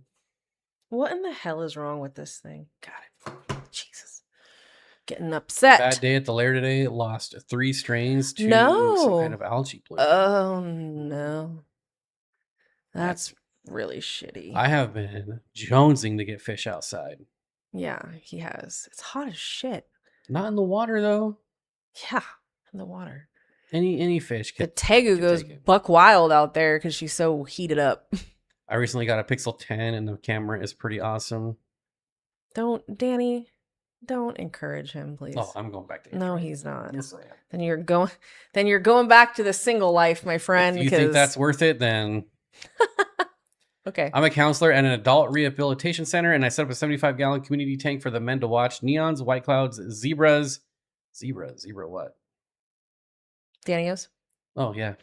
What in the hell is wrong with this thing? God, Jesus. Getting upset. Bad day at the lair today. Lost 3 strains to some No. kind of algae bloom. Oh no. That's really shitty. I have been jonesing to get fish outside. Yeah, he has. It's hot as shit. Not in the water though. Yeah, in the water. Any fish The can. Tegu goes take it. buck wild out there because she's so heated up. I recently got a Pixel 10 and the camera is pretty awesome. Danny, don't encourage him, please. Oh, I'm going back to No, Android. he's not. Yes, I am. Then you're going back to the single life, my friend. If you think that's worth it, then okay. I'm a counselor at an adult rehabilitation center, and I set up a 75-gallon community tank for the men to watch neons, white clouds, zebra what? Danios, Oh yeah,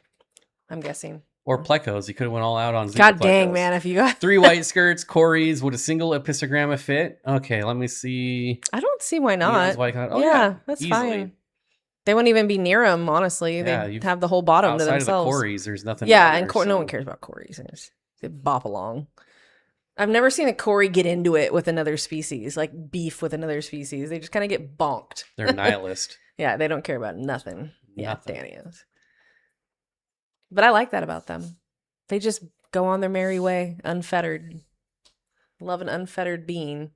I'm guessing. or plecos. He could have went all out on zebra God dang, plecos. man! If you got, 3 white skirts, Corey's. Would a single epistogramma fit? Okay, let me see. I don't see why Neons, not. white cloud. Oh, yeah, that's easily. fine. They wouldn't even be near him, honestly. Yeah, They'd you've- have the whole bottom to Outside of the themselves. Corey's, there's nothing. Yeah, out and there, no so- one cares about Corey's. They bop along. I've never seen a Cory get into it with another species, like beef with another species. They just kind of get bonked. They're nihilist. Yeah, they don't care about nothing. Yeah, Nothing. Danny is. But I like that about them. They just go on their merry way, unfettered. Love an unfettered being.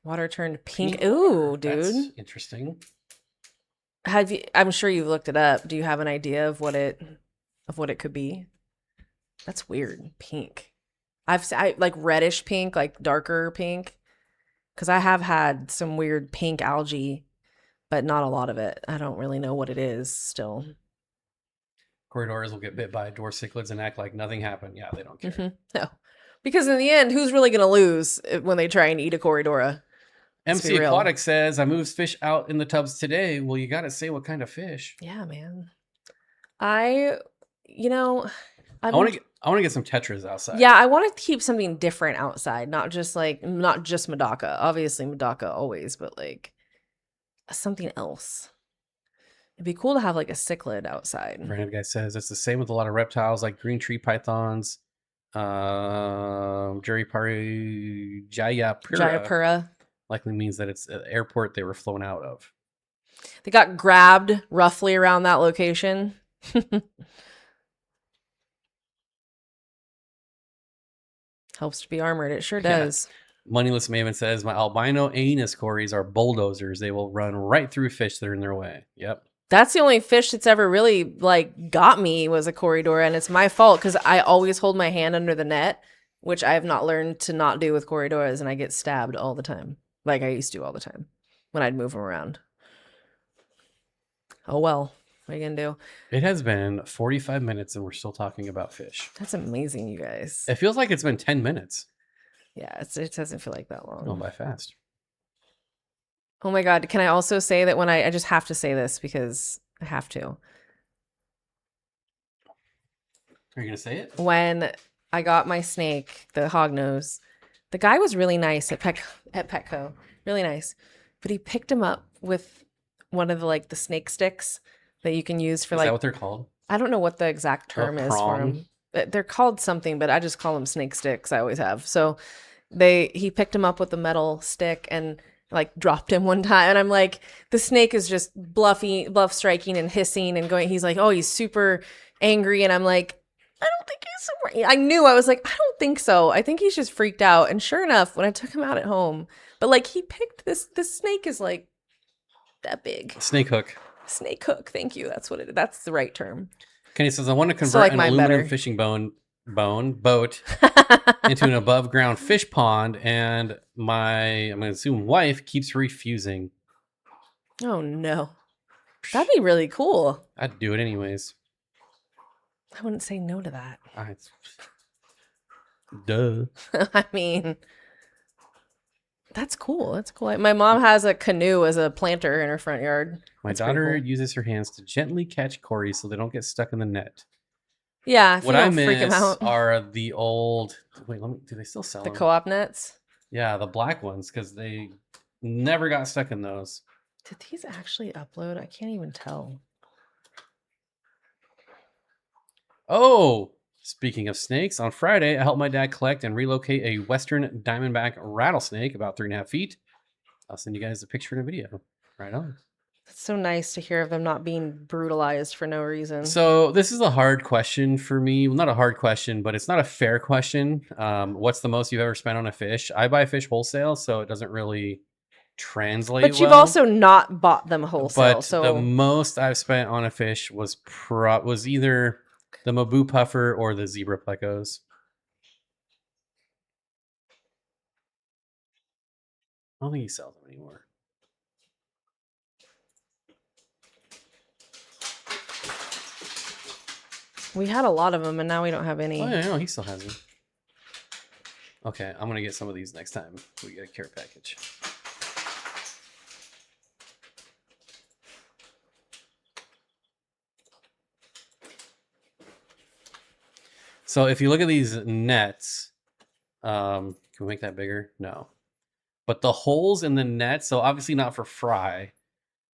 Water turned pink. Ooh, dude. That's interesting. Have you? I'm sure you've looked it up. Do you have an idea of what it could be? That's weird. Pink. I like reddish pink, like darker pink, because I have had some weird pink algae, but not a lot of it. I don't really know what it is still. Corridors will get bit by door cichlids and act like nothing happened. Yeah, they don't care. No, because in the end, who's really gonna lose when they try and eat a Corridora? MC Aquatic says, I moved fish out in the tubs today. Well, you got to say what kind of fish. Yeah, man. I want to get some tetras outside. Yeah, I want to keep something different outside, not just Medaka. Obviously Medaka always, but like something else. It'd be cool to have like a cichlid outside. Random guy says it's the same with a lot of reptiles like green tree pythons, Jayapura. Likely means that it's an airport they were flown out of. They got grabbed roughly around that location. Helps to be armored. It sure does. Yeah. Moneyless Maven says, my albino anus cories are bulldozers. They will run right through fish that are in their way. Yep. That's the only fish that's ever really like got me was a Corridora, and it's my fault because I always hold my hand under the net, which I have not learned to not do with Corridoras, and I get stabbed all the time. Like I used to all the time when I'd move them around. Oh well, what are you gonna do? It has been 45 minutes and we're still talking about fish. That's amazing, you guys. It feels like it's been 10 minutes. Yeah, it doesn't feel like that long. Going by fast. Oh my God, can I also say that when I just have to say this because I have to. Are you gonna say it? When I got my snake, the hognose, the guy was really nice at Petco, really nice, but he picked him up with one of the snake sticks that you can use for Is that what they're called? I don't know what the exact term is for them. They're called something, but I just call them snake sticks. I always have. So he picked him up with the metal stick and like dropped him one time, and I'm like, the snake is just bluff striking and hissing and going. He's like, oh, he's super angry, and I'm like, I don't think he's super. I knew. I was like, I don't think so. I think he's just freaked out. And sure enough, when I took him out at home, but like he picked this snake is like that big. Snake hook. Snake hook. Thank you. That's what it. That's the right term. Kenny says, I want to convert an aluminum fishing boat into an above ground fish pond, and I'm going to assume wife keeps refusing. Oh no. That'd be really cool. I'd do it anyways. I wouldn't say no to that. Duh. I mean, that's cool. That's cool. My mom has a canoe as a planter in her front yard. My daughter uses her hands to gently catch cories so they don't get stuck in the net. Yeah, what I miss are the old. Wait, do they still sell the them? Co-op nets? Yeah, the black ones, because they never got stuck in those. Did these actually upload? I can't even tell. Oh, speaking of snakes, on Friday, I helped my dad collect and relocate a Western Diamondback rattlesnake about 3.5 feet. I'll send you guys a picture and a video. Right on. It's so nice to hear of them not being brutalized for no reason. So this is a hard question for me. Well, not a hard question, but it's not a fair question. What's the most you've ever spent on a fish? I buy fish wholesale, so it doesn't really translate. But you've also not bought them wholesale. But so the most I've spent on a fish was either the Mabu puffer or the zebra plecos. I don't think he sells them anymore. We had a lot of them, and now we don't have any. Oh, yeah, no, he still has them. Okay, I'm going to get some of these next time we get a care package. So if you look at these nets, can we make that bigger? No. But the holes in the net, so obviously not for fry,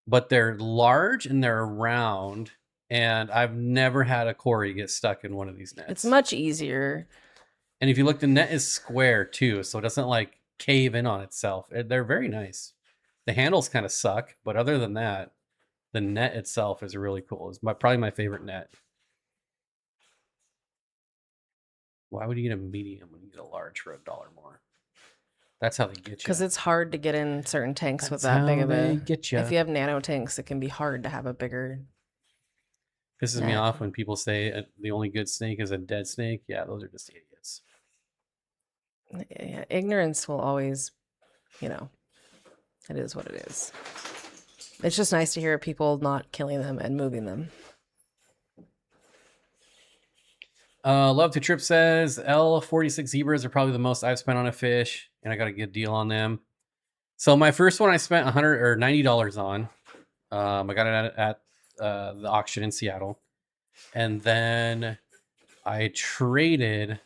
but they're large and they're round. And I've never had a cory get stuck in one of these nets. It's much easier. And if you look, the net is square too, so it doesn't like cave in on itself. They're very nice. The handles kind of suck, but other than that, the net itself is really cool. It's probably my favorite net. Why would you get a medium when you get a large for $1 more? That's how they get you. Because it's hard to get in certain tanks with that big of a. Get you. If you have nano tanks, it can be hard to have a bigger. Pisses me off when people say the only good snake is a dead snake. Yeah, those are just idiots. Yeah, ignorance will always, it is what it is. It's just nice to hear people not killing them and moving them. Love to Trip says L46 zebras are probably the most I've spent on a fish, and I got a good deal on them. So my first one I spent $100 or $90 on. I got it at the auction in Seattle, and then I traded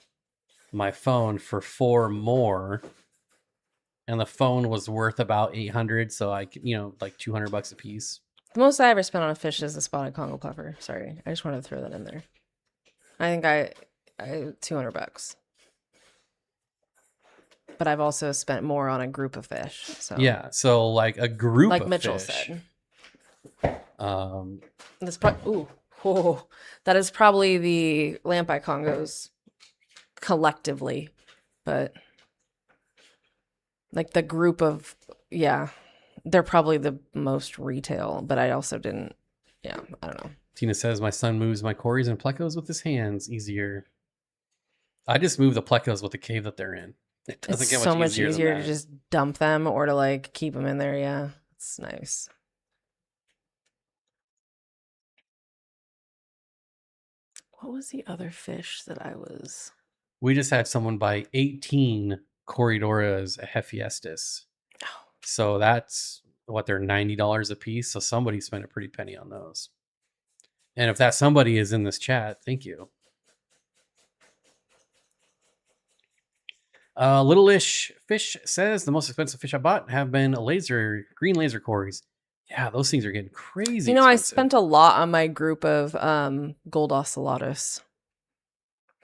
my phone for 4 more, and the phone was worth about $800, so like $200 a piece. The most I ever spent on a fish is a spotted Congo puffer. Sorry, I just wanted to throw that in there. I think I $200, but I've also spent more on a group of fish. So yeah, so like a group, like of Mitchell fish. said. That is probably the Lampi Congos collectively, but like the group of they're probably the most retail. But I also didn't. Yeah, I don't know. Tina says, my son moves my cories and plecos with his hands easier. I just move the plecos with the cave that they're in. It doesn't get so much easier to just dump them or to like keep them in there. Yeah, it's nice. What was the other fish that I was? We just had someone buy 18 Corridoras Hephaestus. Oh. So that's what, they're $90 a piece. So somebody spent a pretty penny on those. And if that somebody is in this chat, thank you. Little-ish Fish says the most expensive fish I bought have been green laser cories. Yeah, those things are getting crazy. Expensive. I spent a lot on my group of gold ocelotus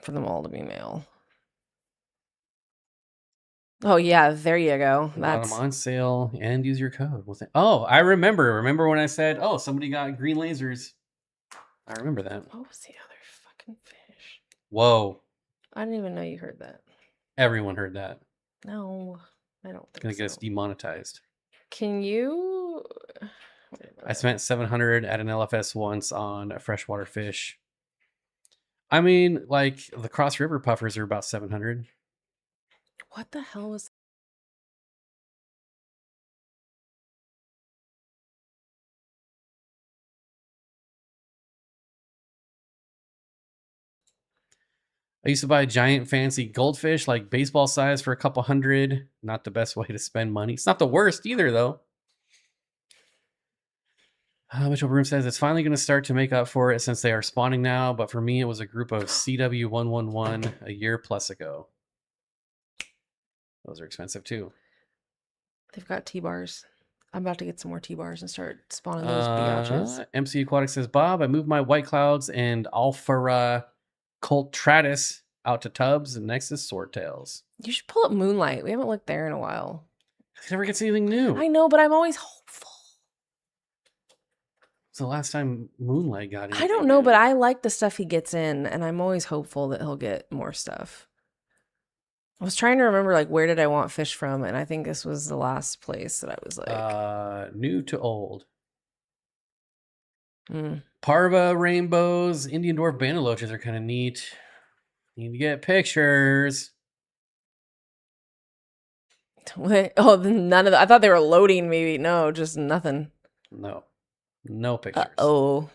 for them all to be male. Oh yeah, there you go. That's on sale and use your code. Oh, I remember. Remember when I said, "Oh, somebody got green lasers." I remember that. What was the other fucking fish? Whoa! I didn't even know you heard that. Everyone heard that. No, I don't think it's gonna get us demonetized. Can you? I spent $700 at an LFS once on a freshwater fish. I mean, like the Cross River puffers are about $700. What the hell was? I used to buy giant fancy goldfish like baseball size for a couple $100. Not the best way to spend money. It's not the worst either, though. Mitchell Broom says it's finally going to start to make up for it since they are spawning now. But for me, it was a group of CW111 a year plus ago. Those are expensive too. They've got T-bars. I'm about to get some more T-bars and start spawning those biatches. MC Aquatic says, Bob, I moved my White Clouds and Alphara Coltratus out to tubs, and next is Swordtails. You should pull up Moonlight. We haven't looked there in a while. He never gets anything new. I know, but I'm always hopeful. It's the last time Moonlight got anything I don't know, but I like the stuff he gets in, and I'm always hopeful that he'll get more stuff. I was trying to remember, like, where did I want fish from, and I think this was the last place that I was like... new to old. Parva rainbows, Indian dwarf bandoloches are kind of neat. Need to get pictures. Wait, oh, none of that. I thought they were loading, maybe. No, just nothing. No pictures. Oh.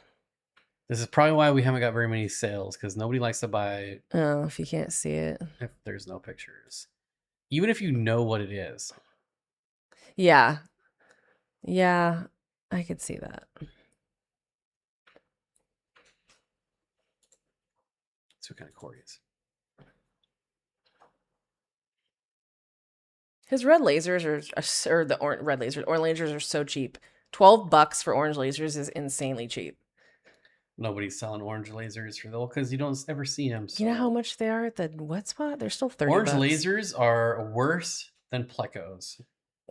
This is probably why we haven't got very many sales, because nobody likes to buy. Oh, if you can't see it. If there's no pictures. Even if you know what it is. Yeah. Yeah, I could see that. That's what kind of core is. His red lasers or the orange lasers are so cheap. $12 for orange lasers is insanely cheap. Nobody's selling orange lasers for the because you don't ever see them. You know how much they are at the wet spot? They're still 30 orange bucks. lasers are worse than plecos.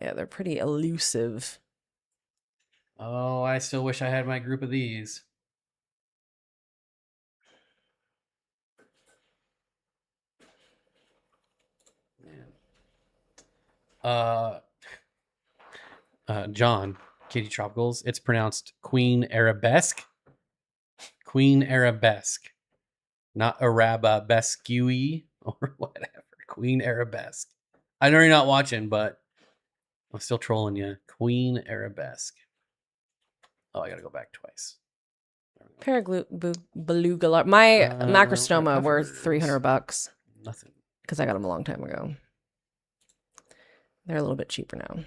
Yeah, they're pretty elusive. Oh, I still wish I had my group of these. Man. John, Katie Tropicals. It's pronounced Queen Arabesque. Queen Arabesque. Not Arabesque or whatever. Queen Arabesque. I know you're not watching, but I'm still trolling you. Queen Arabesque. Oh, I gotta go back twice. Beluga. My macrostoma were puffers. 300 bucks Nothing. because I got them a long time ago. They're a little bit cheaper now.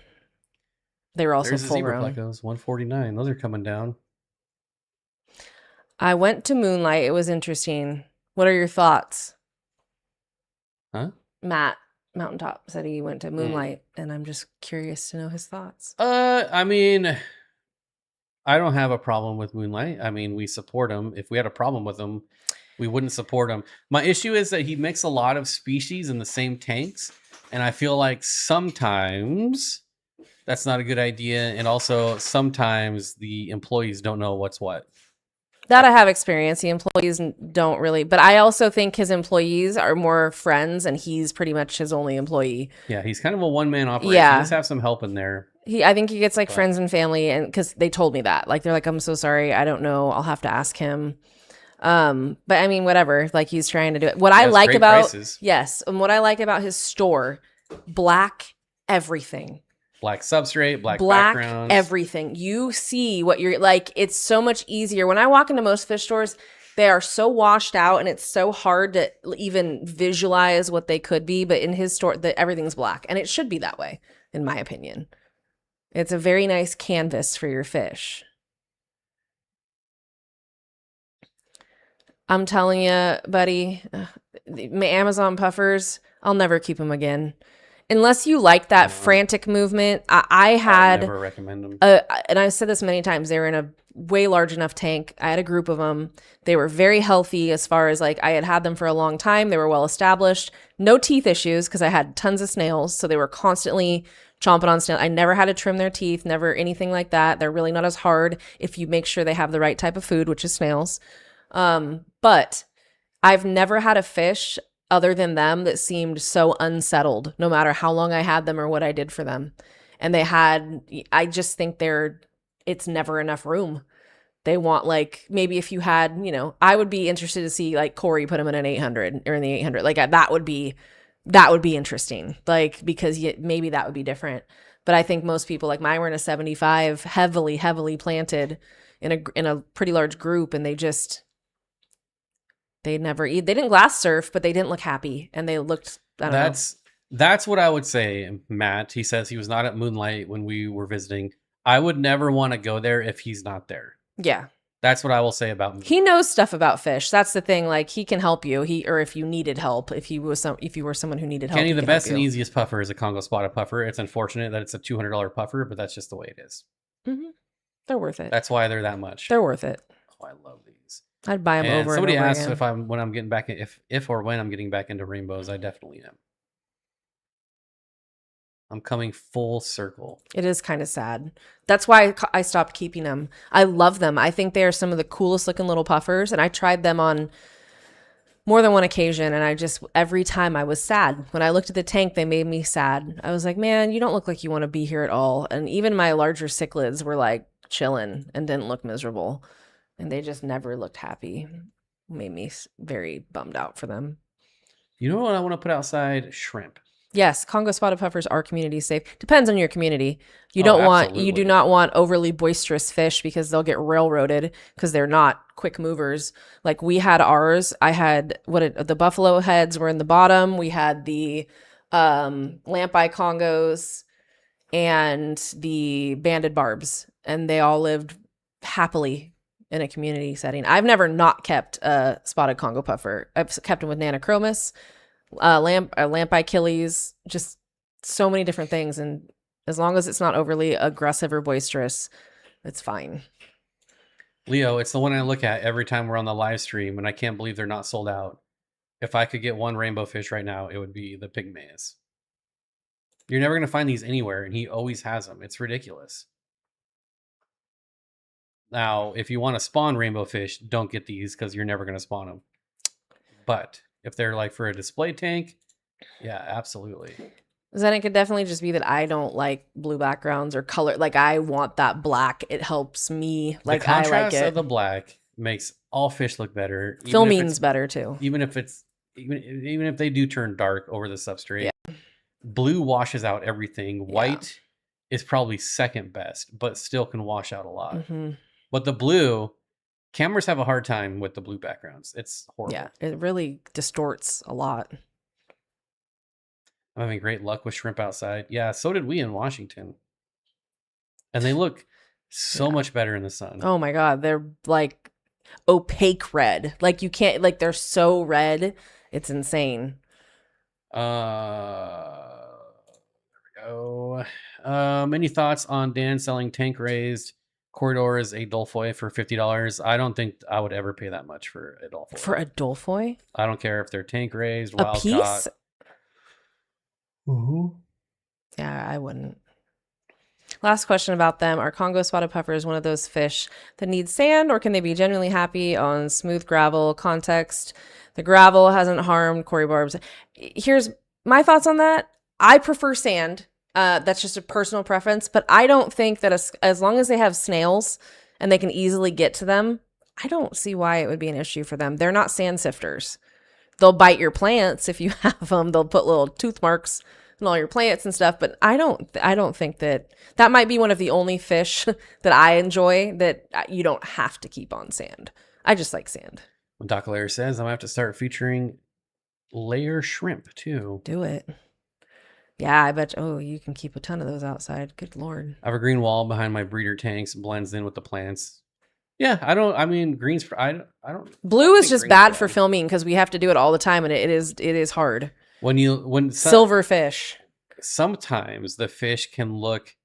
They were also There's the full zebra grown. plecos, 149. Those are coming down. I went to Moonlight. It was interesting. What are your thoughts? Huh? Matt Mountaintop said he went to Moonlight, and I'm just curious to know his thoughts. I mean, I don't have a problem with Moonlight. I mean, we support him. If we had a problem with him, we wouldn't support him. My issue is that he mixes a lot of species in the same tanks, and I feel like sometimes that's not a good idea, and also sometimes the employees don't know what's what. That I have experience. The employees don't really, but I also think his employees are more friends, and he's pretty much his only employee. Yeah, he's kind of a one-man operation. Yeah. He does have some help in there. I think he gets like But- friends and family, and because they told me that, like they're like, I'm so sorry, I don't know, I'll have to ask him. But I mean, whatever. Like he's trying to do it. What I Has like great about prices. yes, and what I like about his store, black everything. Black substrate, black backgrounds. Everything. You see what you're like. It's so much easier. When I walk into most fish stores, they are so washed out, and it's so hard to even visualize what they could be. But in his store, everything's black, and it should be that way, in my opinion. It's a very nice canvas for your fish. I'm telling you, buddy, my Amazon puffers, I'll never keep them again. Unless you like that frantic movement. I had, never recommend them. and I've said this many times, they were in a way large enough tank. I had a group of them. They were very healthy as far as like I had them for a long time. They were well established. No teeth issues because I had tons of snails. So they were constantly chomping on snails. I never had to trim their teeth, never anything like that. They're really not as hard if you make sure they have the right type of food, which is snails. But I've never had a fish other than them that seemed so unsettled, no matter how long I had them or what I did for them. And I just think it's never enough room. They want like, maybe if you had, I would be interested to see like Corey put him in an 800 or in the 800. Like that would be interesting. Like, because maybe that would be different. But I think most people like mine were in a 75, heavily planted in a pretty large group. And they didn't glass surf, but they didn't look happy, and they looked. I don't know. That's what I would say, Matt. He says he was not at Moonlight when we were visiting. I would never want to go there if he's not there. Yeah, that's what I will say about Moonlight. He knows stuff about fish. That's the thing. Like he can help you. Or if you needed help, if you were someone who needed help. Kenny, the best and easiest puffer is a Congo spotted puffer. It's unfortunate that it's a $200 puffer, but that's just the way it is. Mm-hmm. They're worth it. That's why they're that much. They're worth it. Oh, I love these. I'd buy them over. Somebody and over asked again. when I'm getting back if or when I'm getting back into rainbows. I definitely am. I'm coming full circle. It is kind of sad. That's why I stopped keeping them. I love them. I think they are some of the coolest looking little puffers, and I tried them on more than one occasion, and every time I was sad. When I looked at the tank, they made me sad. I was like, man, you don't look like you want to be here at all. And even my larger cichlids were like chilling and didn't look miserable. And they just never looked happy. Made me very bummed out for them. You know what I want to put outside? Shrimp. Yes, Congo spotted puffers are community safe. Depends on your community. You do not want overly boisterous fish because they'll get railroaded because they're not quick movers. Like we had ours. I had the buffalo heads were in the bottom. We had the lamp-eye Congos and the banded barbs, and they all lived happily in a community setting. I've never not kept a spotted Congo puffer. I've kept them with Nanochromis, lamp-eye Achilles, just so many different things. And as long as it's not overly aggressive or boisterous, it's fine. Leo, it's the one I look at every time we're on the live stream, and I can't believe they're not sold out. If I could get one rainbow fish right now, it would be the pygmaeus. You're never going to find these anywhere, and he always has them. It's ridiculous. Now, if you want to spawn rainbow fish, don't get these because you're never going to spawn them. But if they're like for a display tank, yeah, absolutely. Then it could definitely just be that I don't like blue backgrounds or color. Like I want that black. It helps me. Like the contrast I like it. of the black makes all fish look better. Filming's better too. Even if they do turn dark over the substrate. Yeah. Blue washes out everything. White is probably second best, but still can wash out a lot. Mm-hmm. But the blue, cameras have a hard time with the blue backgrounds. It's horrible. Yeah, it really distorts a lot. I'm having great luck with shrimp outside. Yeah, so did we in Washington. And they look so much better in the sun. Oh my God. They're like opaque red. Like you can't, like they're so red. It's insane. There we go. Any thoughts on Dan selling tank raised corridors a Dolphoi for $50? I don't think I would ever pay that much for a Dolphoi. For a Dolphoi? I don't care if they're tank raised, a wild piece? caught. Mm-hmm. Yeah, I wouldn't. Last question about them. Are Congo spotted puffers one of those fish that need sand, or can they be genuinely happy on smooth gravel? Context: the gravel hasn't harmed cory barbs. Here's my thoughts on that. I prefer sand. That's just a personal preference, but I don't think that as long as they have snails and they can easily get to them, I don't see why it would be an issue for them. They're not sand sifters. They'll bite your plants if you have them. They'll put little tooth marks on all your plants and stuff. But I don't think that might be one of the only fish that I enjoy that you don't have to keep on sand. I just like sand. When Doc Layer says I'm gonna have to start featuring layer shrimp too. Do it. Yeah, I bet. Oh, you can keep a ton of those outside. Good Lord. I have a green wall behind my breeder tanks, blends in with the plants. Yeah, I don't. Blue is just bad for filming because we have to do it all the time, and it is hard. Silver fish. Sometimes the fish can look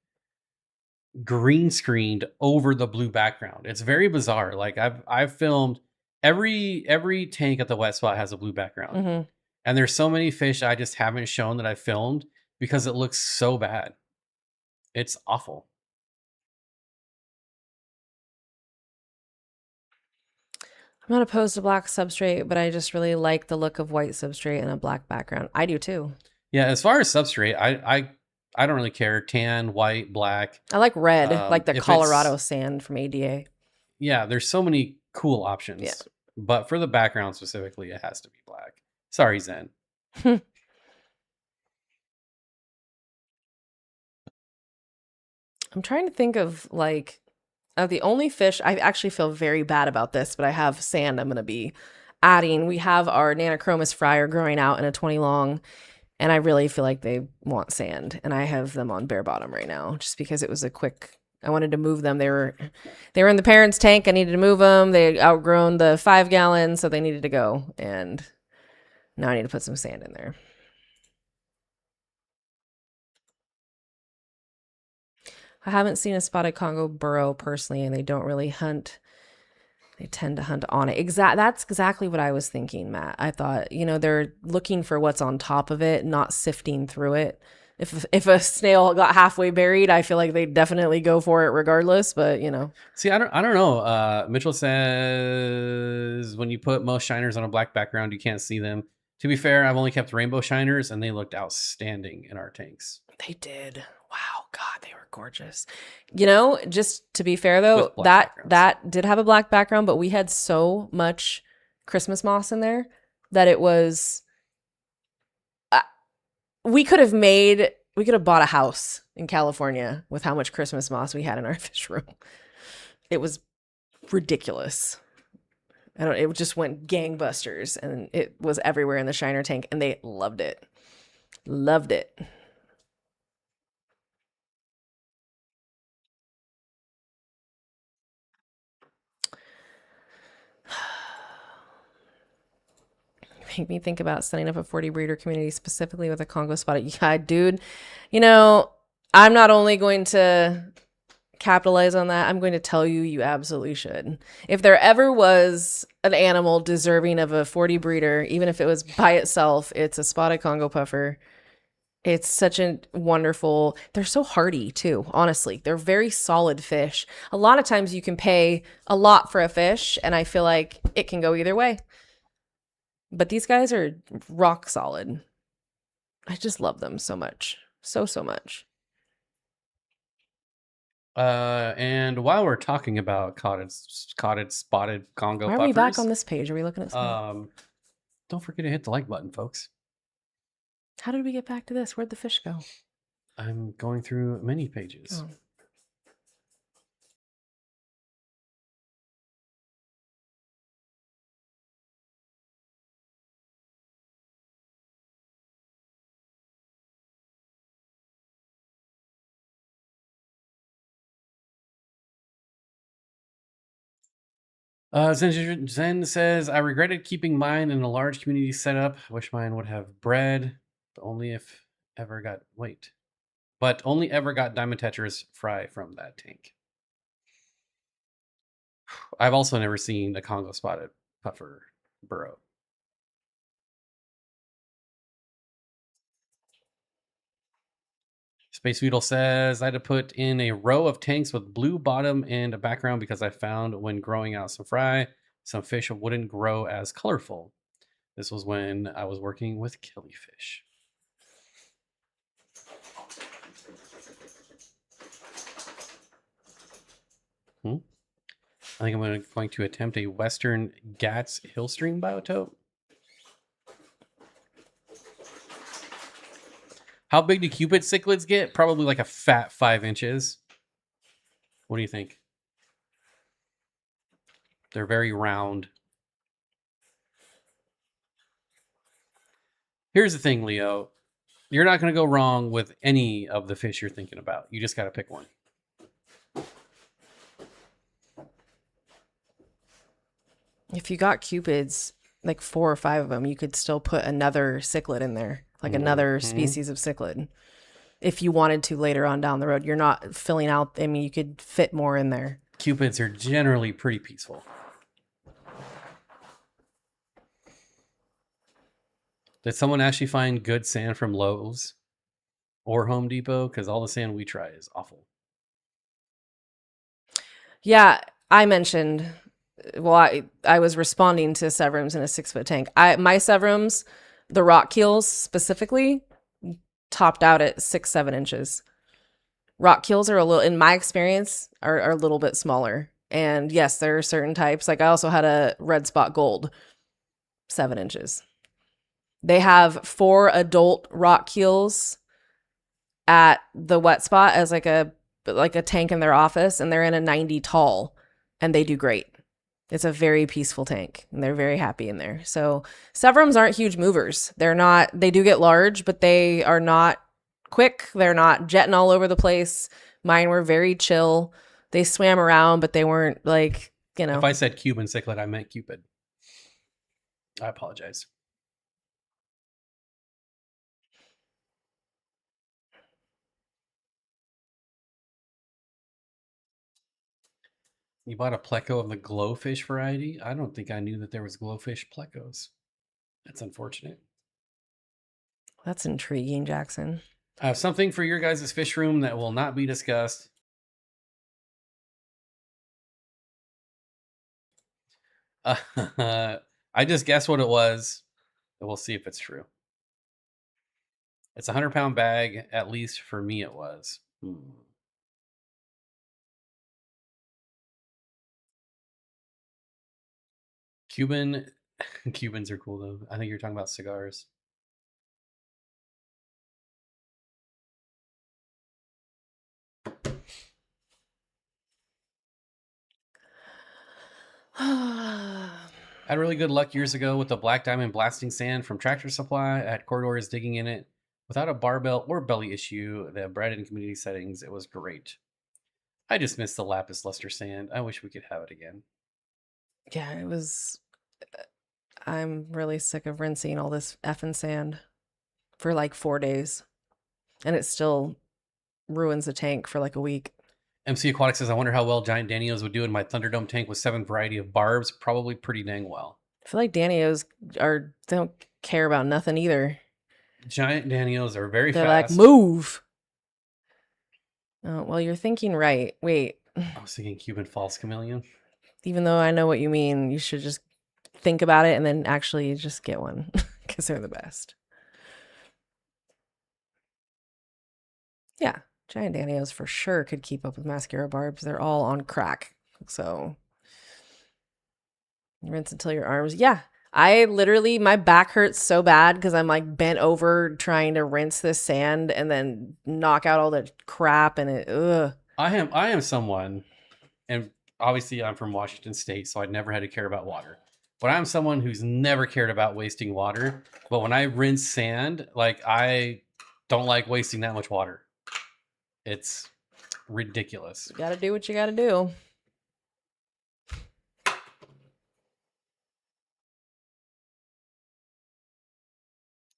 green screened over the blue background. It's very bizarre. Like I've filmed every tank at the wet spot has a blue background, mm-hmm. and there's so many fish I just haven't shown that I filmed because it looks so bad. It's awful. I'm not opposed to black substrate, but I just really like the look of white substrate and a black background. I do too. Yeah, as far as substrate, I don't really care. Tan, white, black. I like red, like the Colorado sand from ADA. Yeah, there's so many cool options. Yeah. But for the background specifically, it has to be black. Sorry, Zen. I'm trying to think of like the only fish. I actually feel very bad about this, but I have sand I'm going to be adding. We have our Nanochromis fryer growing out in a 20 long, and I really feel like they want sand, and I have them on bare bottom right now just because it was a quick. I wanted to move them. They were in the parents' tank. I needed to move them. They had outgrown the 5 gallon, so they needed to go, and now I need to put some sand in there. I haven't seen a spotted Congo burrow personally, and they don't really hunt. They tend to hunt on it. That's exactly what I was thinking, Matt. I thought, they're looking for what's on top of it, not sifting through it. If a snail got halfway buried, I feel like they'd definitely go for it regardless, but See, I don't know. Mitchell says when you put most shiners on a black background, you can't see them. To be fair, I've only kept rainbow shiners, and they looked outstanding in our tanks. They did. Wow, God, they were gorgeous. Just to be fair though, that did have a black background, but we had so much Christmas moss in there that it was. We could have bought a house in California with how much Christmas moss we had in our fish room. It was ridiculous. It just went gangbusters, and it was everywhere in the shiner tank, and they loved it. Loved it. Make me think about setting up a 40 breeder community specifically with a Congo spotted. Yeah, dude, I'm not only going to capitalize on that, I'm going to tell you, you absolutely should. If there ever was an animal deserving of a 40 breeder, even if it was by itself, it's a spotted Congo puffer. It's such a wonderful, they're so hardy too, honestly. They're very solid fish. A lot of times you can pay a lot for a fish, and I feel like it can go either way. But these guys are rock solid. I just love them so much. So much. And while we're talking about cotted spotted Congo Why are puffers, we back on this page? Are we looking at something? don't forget to hit the like button, folks. How did we get back to this? Where'd the fish go? I'm going through many pages. Oh. Zen says, I regretted keeping mine in a large community setup. Wish mine would have bred, but only ever got diamond tetras fry from that tank. I've also never seen a Congo spotted puffer burrow. Space Beetle says, I had to put in a row of tanks with blue bottom and a background because I found when growing out some fry, some fish wouldn't grow as colorful. This was when I was working with killifish. I think I'm going to attempt a Western Ghats Hillstream biotope. How big do Cupid cichlids get? Probably like a fat 5 inches. What do you think? They're very round. Here's the thing, Leo. You're not going to go wrong with any of the fish you're thinking about. You just got to pick one. If you got Cupids, like 4 or 5 of them, you could still put another cichlid in there, like another species of cichlid. If you wanted to later on down the road, you're not filling out. I mean, you could fit more in there. Cupids are generally pretty peaceful. Did someone actually find good sand from Lowe's or Home Depot? Because all the sand we try is awful. Yeah, I mentioned, well, I was responding to Severums in a 6-foot tank. My Severums, the rock keels specifically, topped out at 6-7 inches. Rock keels are a little, in my experience, are a little bit smaller. And yes, there are certain types. Like I also had a red spot gold, 7 inches. They have 4 adult rock keels at the wet spot as like a tank in their office, and they're in a 90 tall, and they do great. It's a very peaceful tank, and they're very happy in there. So Severums aren't huge movers. They do get large, but they are not quick. They're not jetting all over the place. Mine were very chill. They swam around, but they weren't like, you know. If I said Cuban cichlid, I meant Cupid. I apologize. You bought a pleco of the glowfish variety? I don't think I knew that there was glowfish plecos. That's unfortunate. That's intriguing, Jackson. I have something for your guys' fish room that will not be discussed. I just guessed what it was. And we'll see if it's true. It's a 100-pound bag, at least for me it was. Cubans are cool though. I think you're talking about cigars. I had really good luck years ago with the black diamond blasting sand from Tractor Supply. I had corridors digging in it without a barbell or belly issue. They have bred in community settings. It was great. I just miss the lapis luster sand. I wish we could have it again. Yeah, it was. I'm really sick of rinsing all this effing sand for like 4 days, and it still ruins the tank for like a week. MC Aquatic says, I wonder how well Giant Danios would do in my Thunderdome tank with 7 variety of barbs. Probably pretty dang well. I feel like Danios don't care about nothing either. Giant Danios are very They're fast. like, move. Oh, well, you're thinking right. Wait. I was thinking Cuban False Chameleon. Even though I know what you mean, you should just think about it and then actually just get one because they're the best. Yeah, Giant Danios for sure could keep up with Mascara Barbs. They're all on crack. So rinse until your arms. Yeah, I literally, my back hurts so bad because I'm like bent over trying to rinse this sand and then knock out all the crap and it, ugh. I am someone, and obviously I'm from Washington State, so I never had to care about water. But I'm someone who's never cared about wasting water. But when I rinse sand, like I don't like wasting that much water. It's ridiculous. You gotta do what you gotta do.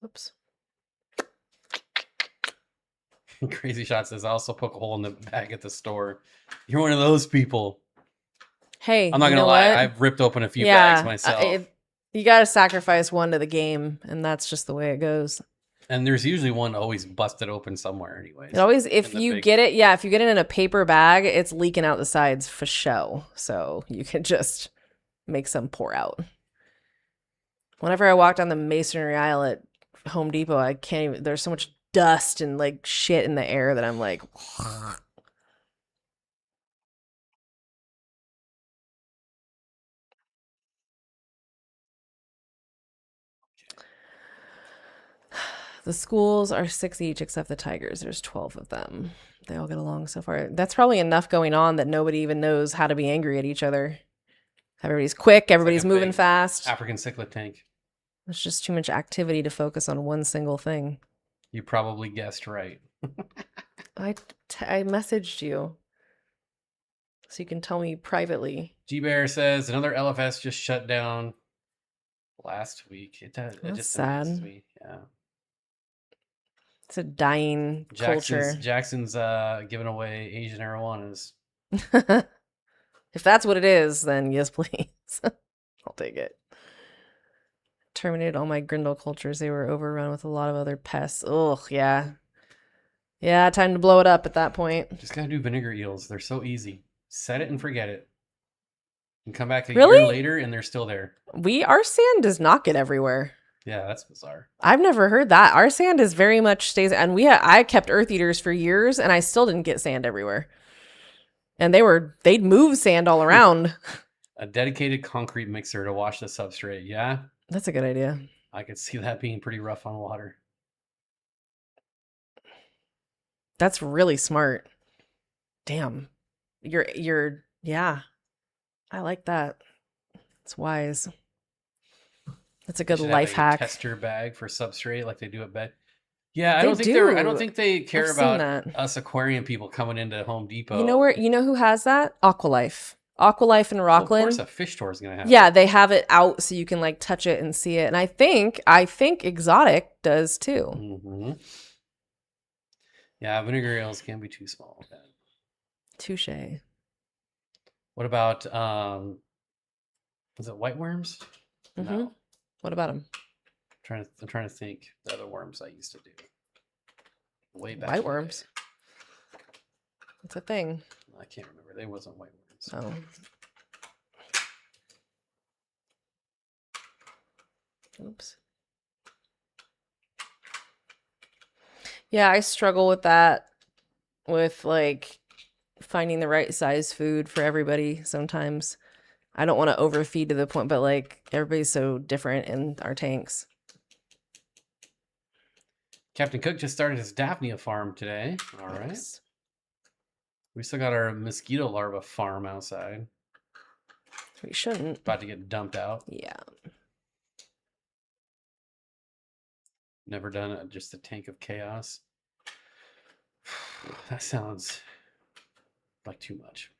Oops. Crazy Shot says, I also poke a hole in the bag at the store. You're one of those people. Hey, I'm not you gonna know lie, what? I've ripped open a few bags myself. You gotta sacrifice one to the game, and that's just the way it goes. And there's usually one always busted open somewhere anyways. It always, if you get it in a paper bag, it's leaking out the sides for show. So you can just make some pour out. Whenever I walk down the masonry aisle at Home Depot, I can't even, there's so much dust and like shit in the air that I'm like, the schools are 6 each except the Tigers. There's 12 of them. They all get along so far. That's probably enough going on that nobody even knows how to be angry at each other. Everybody's quick. Everybody's moving fast. African cichlid tank. There's just too much activity to focus on one single thing. You probably guessed right. I messaged you so you can tell me privately. G-Bear says, another LFS just shut down last week. It just sad. Me. Yeah. It's a dying culture. Jackson's giving away Asian arowanas. If that's what it is, then yes, please. I'll take it. Terminated all my Grindel cultures. They were overrun with a lot of other pests. Ugh, yeah. Yeah, time to blow it up at that point. Just gotta do vinegar eels. They're so easy. Set it and forget it. And come back a Really? year later and they're still there. Our sand does not get everywhere. Yeah, that's bizarre. I've never heard that. Our sand is very much stays, and I kept earth eaters for years, and I still didn't get sand everywhere. And they'd move sand all around. A dedicated concrete mixer to wash the substrate. Yeah, that's a good idea. I could see that being pretty rough on water. That's really smart. Damn, yeah. I like that. It's wise. That's a good life hack. Tester bag for substrate like they do at bed. Yeah, I don't think they care about us aquarium people coming into Home Depot. You know who has that? Aqualife. Aqualife in Rockland. Well, of course, a fish store is gonna have. Yeah, they have it out so you can like touch it and see it. And I think Exotic does too. Mm-hmm. Yeah, vinegar eels can be too small. Touche. What about was it white worms? Mm-hmm. No. What about them? I'm trying to think the other worms I used to do. Way back. White worms. It's a thing. I can't remember. They wasn't white worms. Oh. Oops. Yeah, I struggle with that. With like finding the right size food for everybody sometimes. I don't want to overfeed to the point, but like everybody's so different in our tanks. Captain Cook just started his Daphnia farm today. All right. Nice. We still got our mosquito larva farm outside. We shouldn't. About to get dumped out. Yeah. Never done it. Just a tank of chaos. That sounds like too much.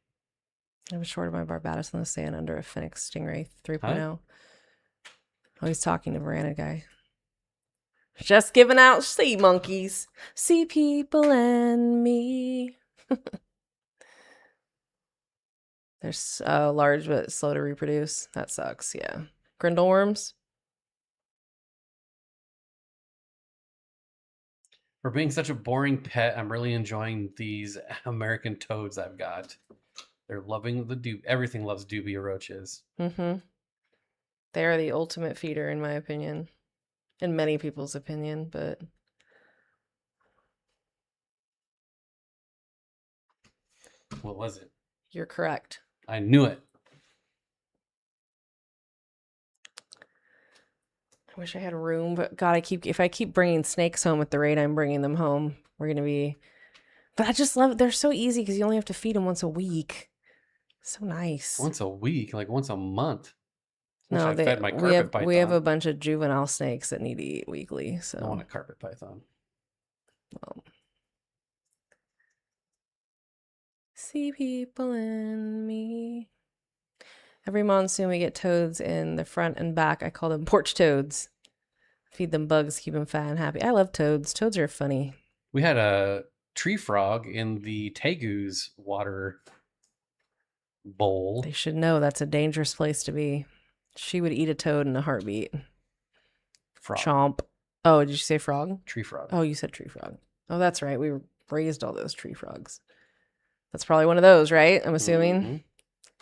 I was short of my Barbados in the sand under a Phoenix Stingray 3.0. Huh? Oh, he's talking to Veranda guy. Just giving out sea monkeys. Sea people and me. They're large but slow to reproduce. That sucks. Yeah. Grindle worms. For being such a boring pet, I'm really enjoying these American toads I've got. They're loving the everything loves dubia roaches. Mm-hmm. They are the ultimate feeder, in my opinion. In many people's opinion, but What was it? you're correct. I knew it. I wish I had room, but God, if I keep bringing snakes home at the rate I'm bringing them home, we're gonna be. But I just love. They're so easy because you only have to feed them once a week. So nice. Once a week, like once a month. Wish No, I fed my we carpet have python. we have a bunch of juvenile snakes that need to eat weekly. I want So a carpet python. well, see people in me. Every monsoon we get toads in the front and back. I call them porch toads. Feed them bugs, keep them fat and happy. I love toads. Toads are funny. We had a tree frog in the Tegu's water bowl. They should know that's a dangerous place to be. She would eat a toad in a heartbeat. Frog. Chomp. Oh, did you say frog? Tree frog. Oh, you said tree frog. Oh, that's right. We raised all those tree frogs. That's probably one of those, right? I'm assuming. Mhm.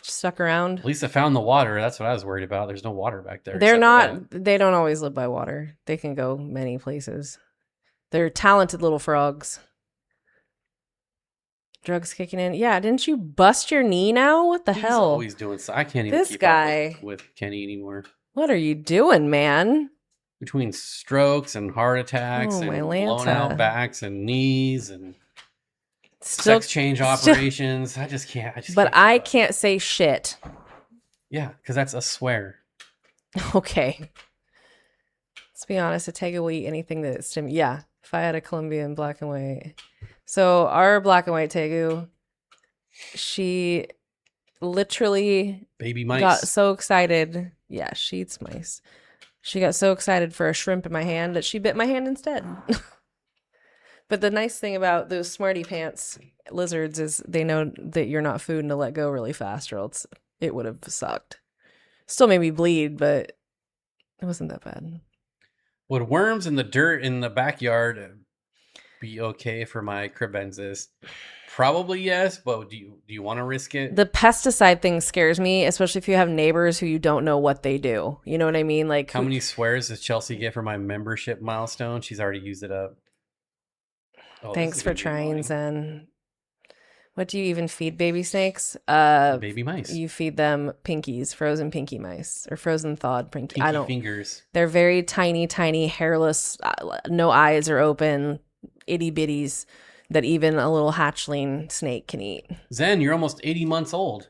Stuck around. At least I found the water. That's what I was worried about. There's no water back there. They're except for not, that. they don't always live by water. They can go many places. They're talented little frogs. Drugs kicking in. Yeah, didn't you bust your knee now? What the He's hell? always doing so. I can't even This keep guy. up with Kenny anymore. What are you doing, man? Between strokes and heart attacks Oh, my and blown Lanta. out backs and knees and Still, sex change operations. I just can't. but keep I up. can't say shit. Yeah, because that's a swear. Okay. Let's be honest. Atega will eat anything that yeah. If I had a Colombian black and white. So our black and white Tegu, she literally Baby mice. got so excited. Yeah, she eats mice. She got so excited for a shrimp in my hand that she bit my hand instead. But the nice thing about those smarty pants lizards is they know that you're not food and to let go really fast, or else it would have sucked. Still made me bleed, but it wasn't that bad. Would worms in the dirt in the backyard be okay for my crebensis? Probably yes, but do you want to risk it? The pesticide thing scares me, especially if you have neighbors who you don't know what they do. You know what I mean? Like, how many swears does Chelsea get for my membership milestone? She's already used it up. Oh, thanks for trying, Zen. What do you even feed baby snakes? Baby mice. You feed them pinkies, frozen pinky mice, or frozen thawed pinky. I don't. Fingers. They're very tiny, tiny, hairless. No eyes are open, itty bitties that even a little hatchling snake can eat. Zen, you're almost 80 months old.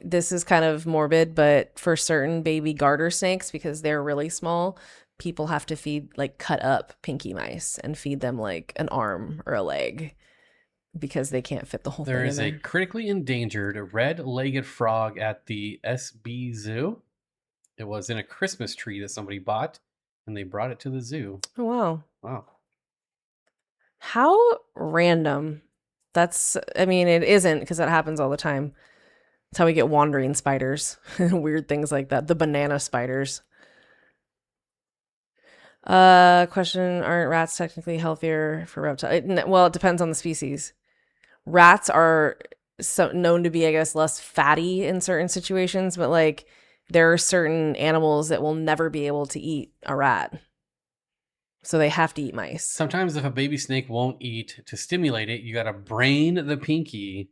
This is kind of morbid, but for certain baby garter snakes, because they're really small, people have to feed like cut up pinky mice and feed them like an arm or a leg because they can't fit the whole There thing. is a critically endangered red-legged frog at the SB Zoo. It was in a Christmas tree that somebody bought, and they brought it to the zoo. Oh, wow. Wow. How random. I mean, it isn't, because that happens all the time. That's how we get wandering spiders and weird things like that. The banana spiders. Question, aren't rats technically healthier for reptiles? Well, it depends on the species. Rats are known to be, I guess, less fatty in certain situations, but like there are certain animals that will never be able to eat a rat. So they have to eat mice. Sometimes if a baby snake won't eat, to stimulate it, you got to brain the pinky.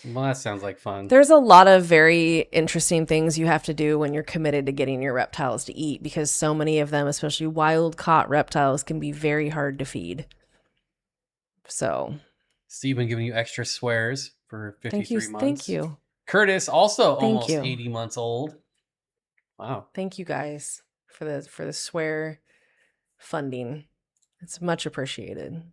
Well, that sounds like fun. There's a lot of very interesting things you have to do when you're committed to getting your reptiles to eat, because so many of them, especially wild caught reptiles, can be very hard to feed. So Steve been giving you extra swears for 53 months. Thank you. Curtis, also Thank almost you. 80 months old. Wow. Thank you guys for the swear funding. It's much appreciated.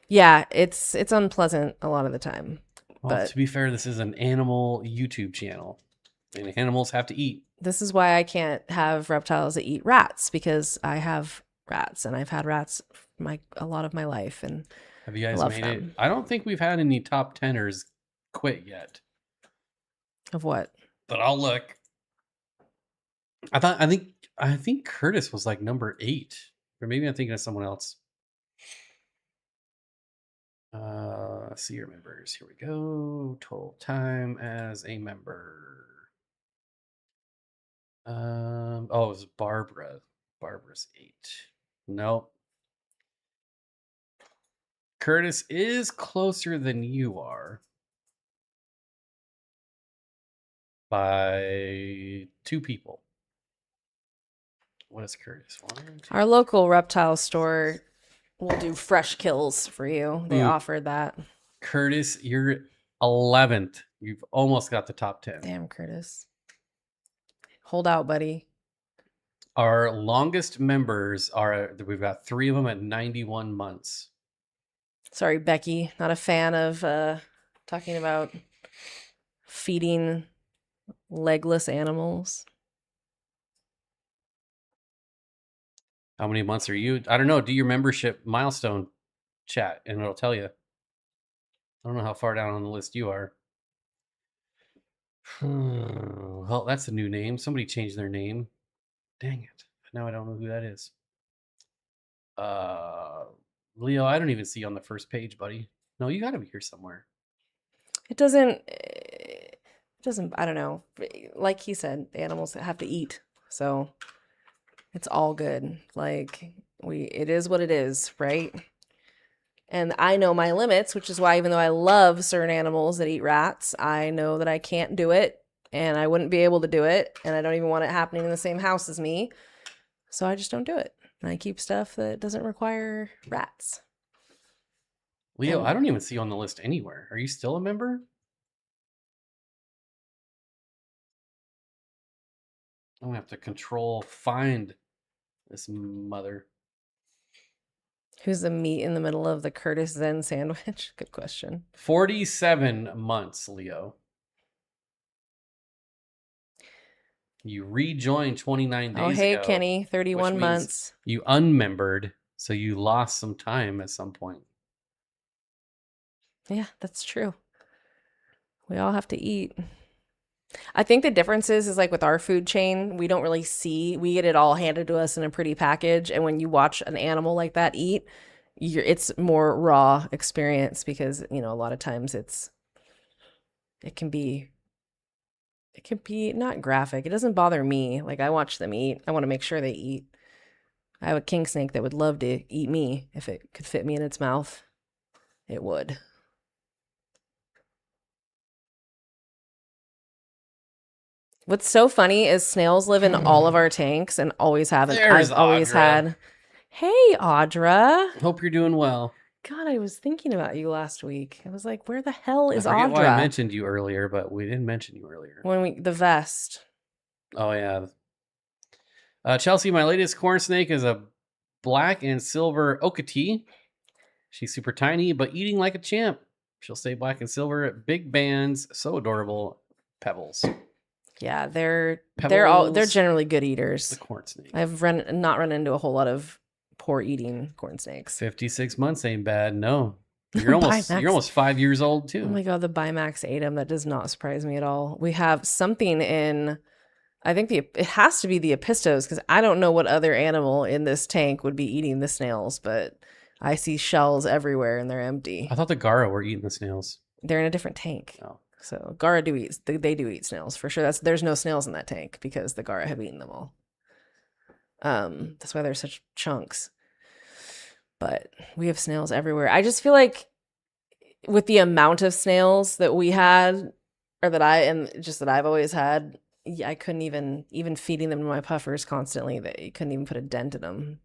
Yeah, it's unpleasant a lot of the time. Well, But to be fair, this is an animal YouTube channel, and animals have to eat. This is why I can't have reptiles that eat rats, because I have rats and I've had rats a lot of my life, and Have you guys love made it? them. I don't think we've had any top teners quit yet, Of what? but I'll look. I think Curtis was like number 8, or maybe I'm thinking of someone else. Let's see your members. Here we go. Total time as a member. Oh, it was Barbara. Barbara's 8. Nope. Curtis is closer than you are by 2 people. What is Curtis? 1, 2. Our local reptile store will do fresh kills for you. They Ooh. offered that. Curtis, you're 11th. You've almost got the top 10. Damn, Curtis. Hold out, buddy. Our longest members we've got 3 of them at 91 months. Sorry, Becky. Not a fan of talking about feeding legless animals. How many months are you? I don't know. Do your membership milestone chat and it'll tell you. I don't know how far down on the list you are. Well, that's a new name. Somebody changed their name. Dang it. Now I don't know who that is. Leo, I don't even see you on the first page, buddy. No, you got to be here somewhere. It doesn't, I don't know. Like he said, the animals have to eat. So it's all good. Like it is what it is, right? And I know my limits, which is why even though I love certain animals that eat rats, I know that I can't do it and I wouldn't be able to do it. And I don't even want it happening in the same house as me. So I just don't do it. And I keep stuff that doesn't require rats. Leo, I don't even see you on the list anywhere. Are you still a member? I'm going to have to find this mother. Who's the meat in the middle of the Curtis Zen sandwich? Good question. 47 months, Leo. You rejoined 29 days ago. Oh, hey, Kenny, 31 months. You unmembered, so you lost some time at some point. Yeah, that's true. We all have to eat. I think the difference is like with our food chain, we don't really see, we get it all handed to us in a pretty package. And when you watch an animal like that eat, it's more raw experience because, a lot of times it can be not graphic. It doesn't bother me. Like I watch them eat. I want to make sure they eat. I have a king snake that would love to eat me. If it could fit me in its mouth, it would. What's so funny is snails live in all of our tanks and always have. And I've always had. Hey, Audra. Hope you're doing well. God, I was thinking about you last week. I was like, where the hell is I forget Audra? Why I mentioned you earlier, but we didn't mention you earlier. The vest. Oh, yeah. Chelsea, my latest corn snake is a black and silver Okatee. She's super tiny, but eating like a champ. She'll stay black and silver at big bands. So adorable. Pebbles. Yeah, they're generally good eaters. The corn snake. I've not run into a whole lot of poor eating corn snakes. 56 months ain't bad. No, you're almost 5 years old too. Oh my god, the Bimax ate them. That does not surprise me at all. We have something in. I think it has to be the Epistos because I don't know what other animal in this tank would be eating the snails, but I see shells everywhere and they're empty. I thought the Gara were eating the snails. They're in a different tank. Oh. So Gara they do eat snails for sure. There's no snails in that tank because the Gara have eaten them all. That's why they're such chunks. But we have snails everywhere. I just feel like with the amount of snails that we had, or that I've always had, I couldn't even feeding them to my puffers constantly. They couldn't even put a dent in them.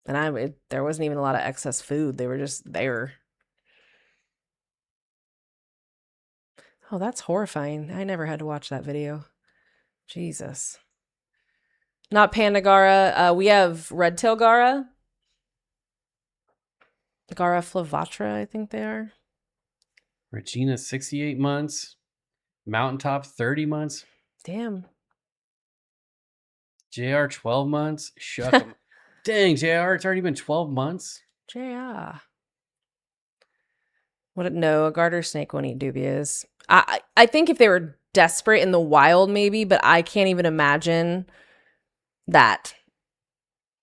And there wasn't even a lot of excess food. They were just there. Oh, that's horrifying. I never had to watch that video. Jesus. Not Panda Gara. We have Red-tailed Gara. Gara flavatra, I think they are. Regina, 68 months. Mountaintop, 30 months. Damn. JR 12 months. Shuck 'em. Dang, JR, it's already been 12 months. JR. No, a garter snake won't eat dubias. I think if they were desperate in the wild, maybe, but I can't even imagine that.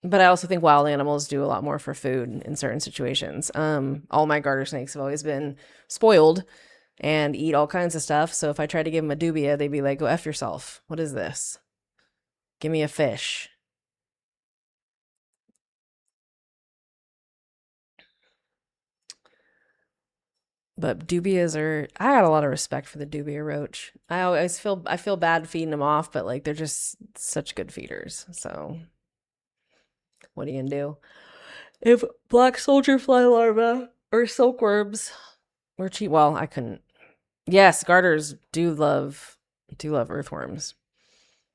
But I also think wild animals do a lot more for food in certain situations. All my garter snakes have always been spoiled and eat all kinds of stuff. So if I tried to give them a dubia, they'd be like, "Go F yourself. What is this? Give me a fish." But dubias I got a lot of respect for the dubia roach. I feel bad feeding them off, but like they're just such good feeders. So what are you gonna do? If black soldier fly larvae or silkworms were cheap, well, I couldn't. Yes, garters do love earthworms.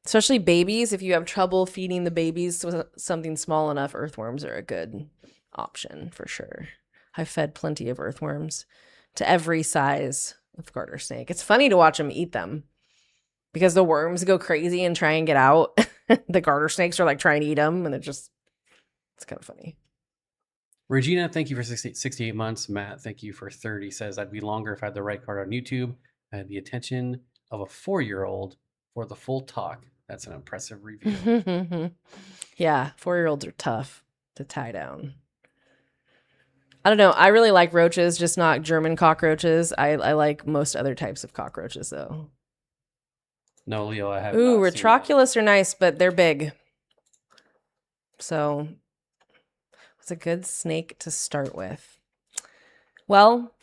Especially babies. If you have trouble feeding the babies something small enough, earthworms are a good option for sure. I've fed plenty of earthworms to every size of garter snake. It's funny to watch them eat them because the worms go crazy and try and get out. The garter snakes are like trying to eat them, and it's kind of funny. Regina, thank you for 68 months. Matt, thank you for 30. Says, I'd be longer if I had the right card on YouTube. I had the attention of a 4-year-old for the full talk. That's an impressive review. Yeah, 4-year-olds are tough to tie down. I don't know. I really like roaches, just not German cockroaches. I like most other types of cockroaches, though. No, Leo, I have. Ooh, Retroculus are nice, but they're big. So it's a good snake to start with. Well,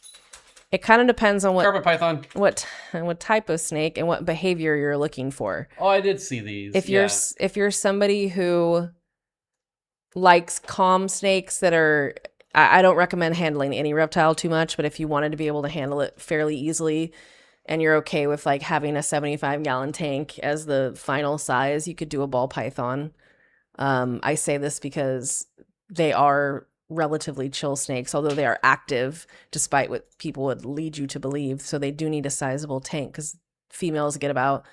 it kind of depends on Carpet python. what type of snake and what behavior you're looking for. Oh, I did see these. If you're somebody who likes calm snakes that are, I don't recommend handling any reptile too much, but if you wanted to be able to handle it fairly easily and you're okay with like having a 75-gallon tank as the final size, you could do a ball python. I say this because they are relatively chill snakes, although they are active despite what people would lead you to believe. So they do need a sizable tank because females get about,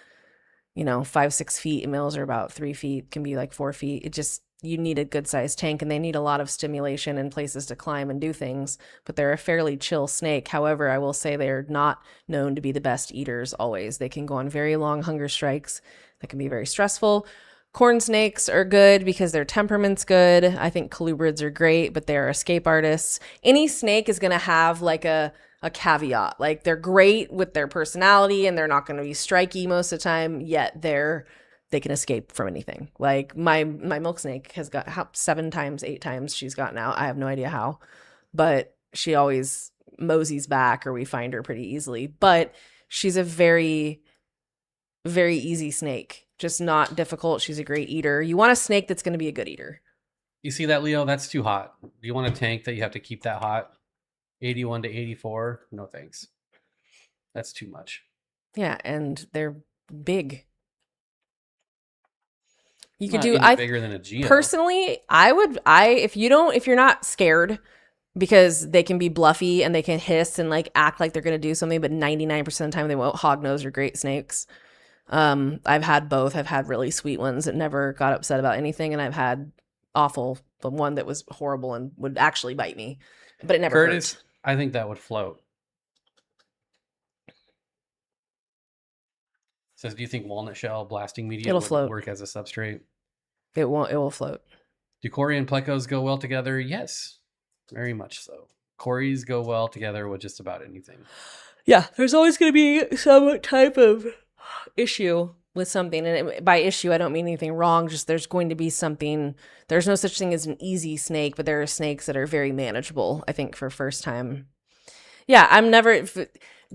5-6 feet, and males are about 3 feet, can be like 4 feet. You need a good sized tank, and they need a lot of stimulation and places to climb and do things, but they're a fairly chill snake. However, I will say they're not known to be the best eaters always. They can go on very long hunger strikes that can be very stressful. Corn snakes are good because their temperament's good. I think colubrids are great, but they're escape artists. Any snake is going to have like a caveat. Like they're great with their personality and they're not going to be striky most of the time, yet they can escape from anything. Like my milk snake has got 7 times, 8 times she's gotten out. I have no idea how, but she always moseys back or we find her pretty easily. But she's a very, very easy snake. Just not difficult. She's a great eater. You want a snake that's going to be a good eater. You see that, Leo? That's too hot. Do you want a tank that you have to keep that hot? 81 to 84? No thanks. That's too much. Yeah, and they're big. You could Not do any bigger than a Geo. Personally, if you're not scared, because they can be bluffy and they can hiss and like act like they're going to do something, but 99% of the time they won't. Hognose are great snakes. I've had both. I've had really sweet ones that never got upset about anything, and I've had the one that was horrible and would actually bite me, but it never Curtis, hurt. I think that would float. Says, do you think walnut shell blasting media would work as a substrate? It won't. It will float. Do Cory and plecos go well together? Yes, very much so. Cories go well together with just about anything. Yeah, there's always going to be some type of issue with something, and by issue I don't mean anything wrong, just there's going to be something. There's no such thing as an easy snake, but there are snakes that are very manageable, I think, for first time. Yeah,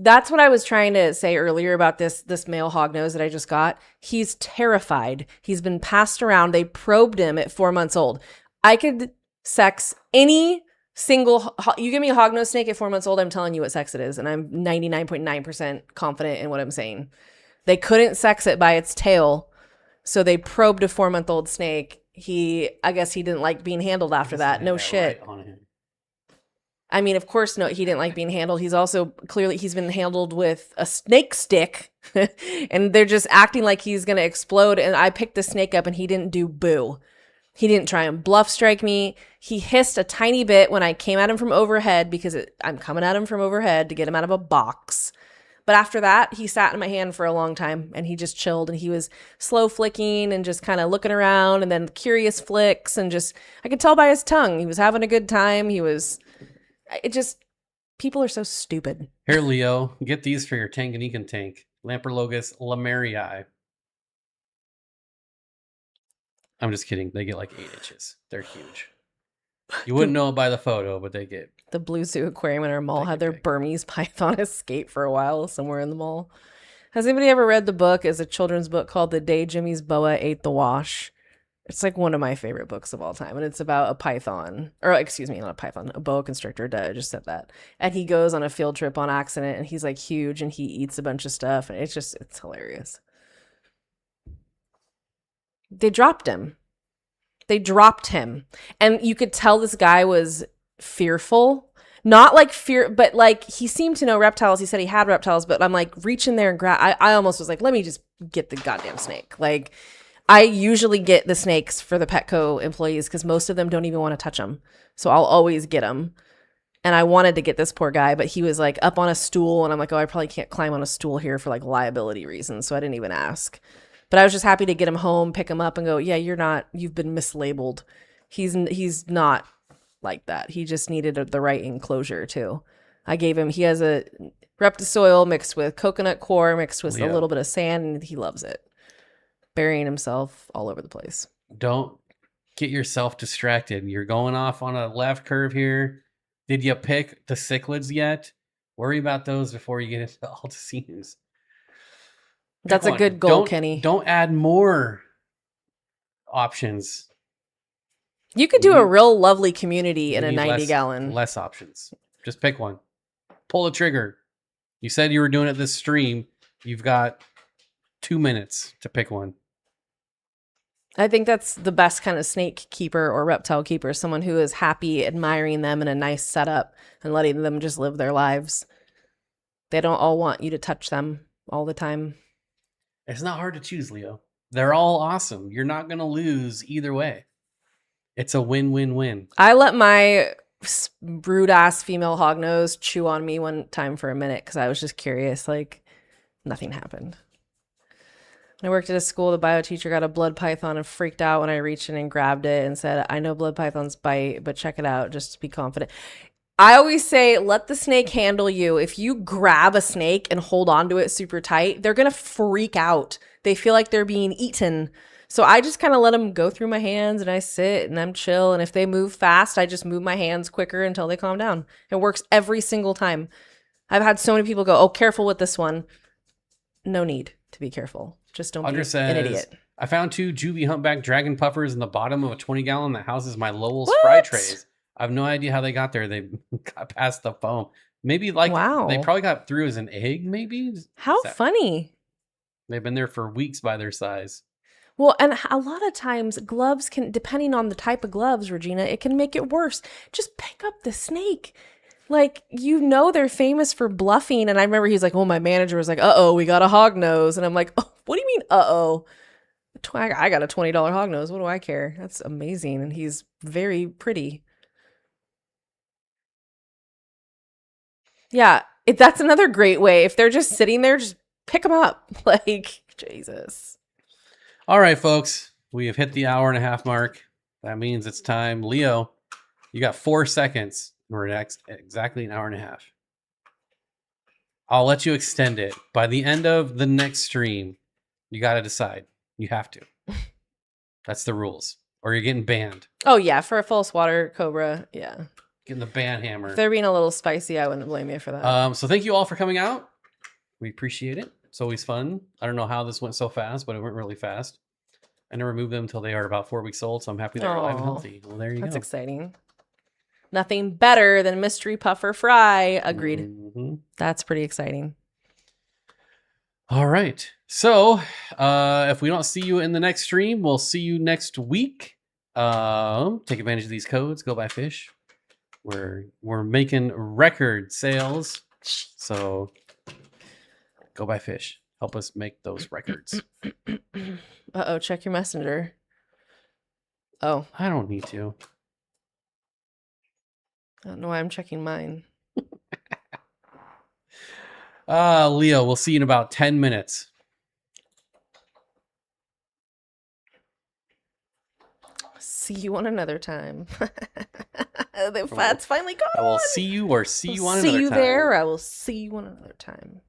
that's what I was trying to say earlier about this male hognose that I just got. He's terrified. He's been passed around. They probed him at 4 months old. I could sex any single, you give me a hognose snake at 4 months old, I'm telling you what sex it is, and I'm 99.9% confident in what I'm saying. They couldn't sex it by its tail, so they probed a 4-month-old snake. I guess he didn't like being handled after that. No shit. Right on him. I mean, of course, no, he didn't like being handled. He's also clearly he's been handled with a snake stick, and they're just acting like he's gonna explode. And I picked the snake up, and he didn't do boo. He didn't try and bluff strike me. He hissed a tiny bit when I came at him from overhead because I'm coming at him from overhead to get him out of a box. But after that, he sat in my hand for a long time and he just chilled, and he was slow flicking and just kind of looking around and then curious flicks, and just, I could tell by his tongue. He was having a good time. People are so stupid. Here, Leo, get these for your Tanganyikan tank. Lamprologus lemmerii. I'm just kidding. They get like 8 inches. They're huge. You wouldn't know it by the photo, but they get. The Blue Zoo Aquarium in our mall They had get their big. Burmese python escape for a while somewhere in the mall. Has anybody ever read the book? It's a children's book called The Day Jimmy's Boa Ate the Wash. It's like one of my favorite books of all time. And it's about a python, or excuse me, not a python, a boa constrictor. Duh, I just said that. And he goes on a field trip on accident, and he's like huge, and he eats a bunch of stuff. And it's hilarious. They dropped him. And you could tell this guy was fearful. Not like fear, but like he seemed to know reptiles. He said he had reptiles, but I'm like reaching there and grab. I almost was like, let me just get the goddamn snake. Like, I usually get the snakes for the Petco employees because most of them don't even want to touch them. So I'll always get them. And I wanted to get this poor guy, but he was like up on a stool, and I'm like, oh, I probably can't climb on a stool here for like liability reasons. So I didn't even ask. But I was just happy to get him home, pick him up, and go, yeah, you've been mislabeled. He's not like that. He just needed the right enclosure too. He has a Reptisoil mixed with coconut core, mixed with a little bit of sand, and he loves it. Burying himself all over the place. Don't get yourself distracted. You're going off on a left curve here. Did you pick the cichlids yet? Worry about those before you get into Altacinus. That's a good goal, Kenny. Don't add more options. You could do a real lovely community in a You need 90-gallon. Less options. Just pick one. Pull the trigger. You said you were doing it this stream. You've got 2 minutes to pick one. I think that's the best kind of snake keeper or reptile keeper, someone who is happy admiring them in a nice setup and letting them just live their lives. They don't all want you to touch them all the time. It's not hard to choose, Leo. They're all awesome. You're not going to lose either way. It's a win-win-win. I let my rude ass female hognose chew on me one time for a minute because I was just curious. Like, nothing happened. When I worked at a school, the bio teacher got a blood python and freaked out when I reached in and grabbed it and said, I know blood pythons bite, but check it out just to be confident. I always say, let the snake handle you. If you grab a snake and hold on to it super tight, they're going to freak out. They feel like they're being eaten. So I just kind of let them go through my hands, and I sit and I'm chill. And if they move fast, I just move my hands quicker until they calm down. It works every single time. I've had so many people go, oh, careful with this one. No need to be careful. Just don't be an idiot. I found 2 juvie humpback dragon puffers in the bottom of a 20-gallon that houses my Lowell's fry trays. I have no idea how they got there. They got past the foam. Maybe like they probably got through as an egg, maybe. How funny. They've been there for weeks by their size. Well, and a lot of times gloves can, depending on the type of gloves, Regina, it can make it worse. Just pick up the snake. Like, they're famous for bluffing. And I remember he's like, oh, my manager was like, uh-oh, we got a hog nose. And I'm like, oh, what do you mean, uh-oh? I got a $20 hog nose. What do I care? That's amazing. And he's very pretty. Yeah, that's another great way. If they're just sitting there, just pick them up. Like, Jesus. All right, folks. We have hit the 1.5 hour mark. That means it's time. Leo, you got 4 seconds. We're at exactly 1.5 hours. I'll let you extend it. By the end of the next stream, you got to decide. You have to. That's the rules. Or you're getting banned. Oh, yeah. For a false water cobra. Yeah. Getting the ban hammer. If they're being a little spicy, I wouldn't blame you for that. So thank you all for coming out. We appreciate it. It's always fun. I don't know how this went so fast, but it went really fast. I never moved them until they are about 4 weeks old, so I'm happy they're alive and healthy. Well, there you go. That's exciting. Nothing better than mystery puffer fry. Agreed. Mm-hmm. That's pretty exciting. All right. So if we don't see you in the next stream, we'll see you next week. Take advantage of these codes. Go buy fish. We're making record sales. So go buy fish. Help us make those records. Uh-oh, check your messenger. Oh, I don't need to. I don't know why I'm checking mine. Leo, we'll see you in about 10 minutes. See you on another time. The fat's finally gone. I will see you or see you on See another you time. there. I will see you on another time.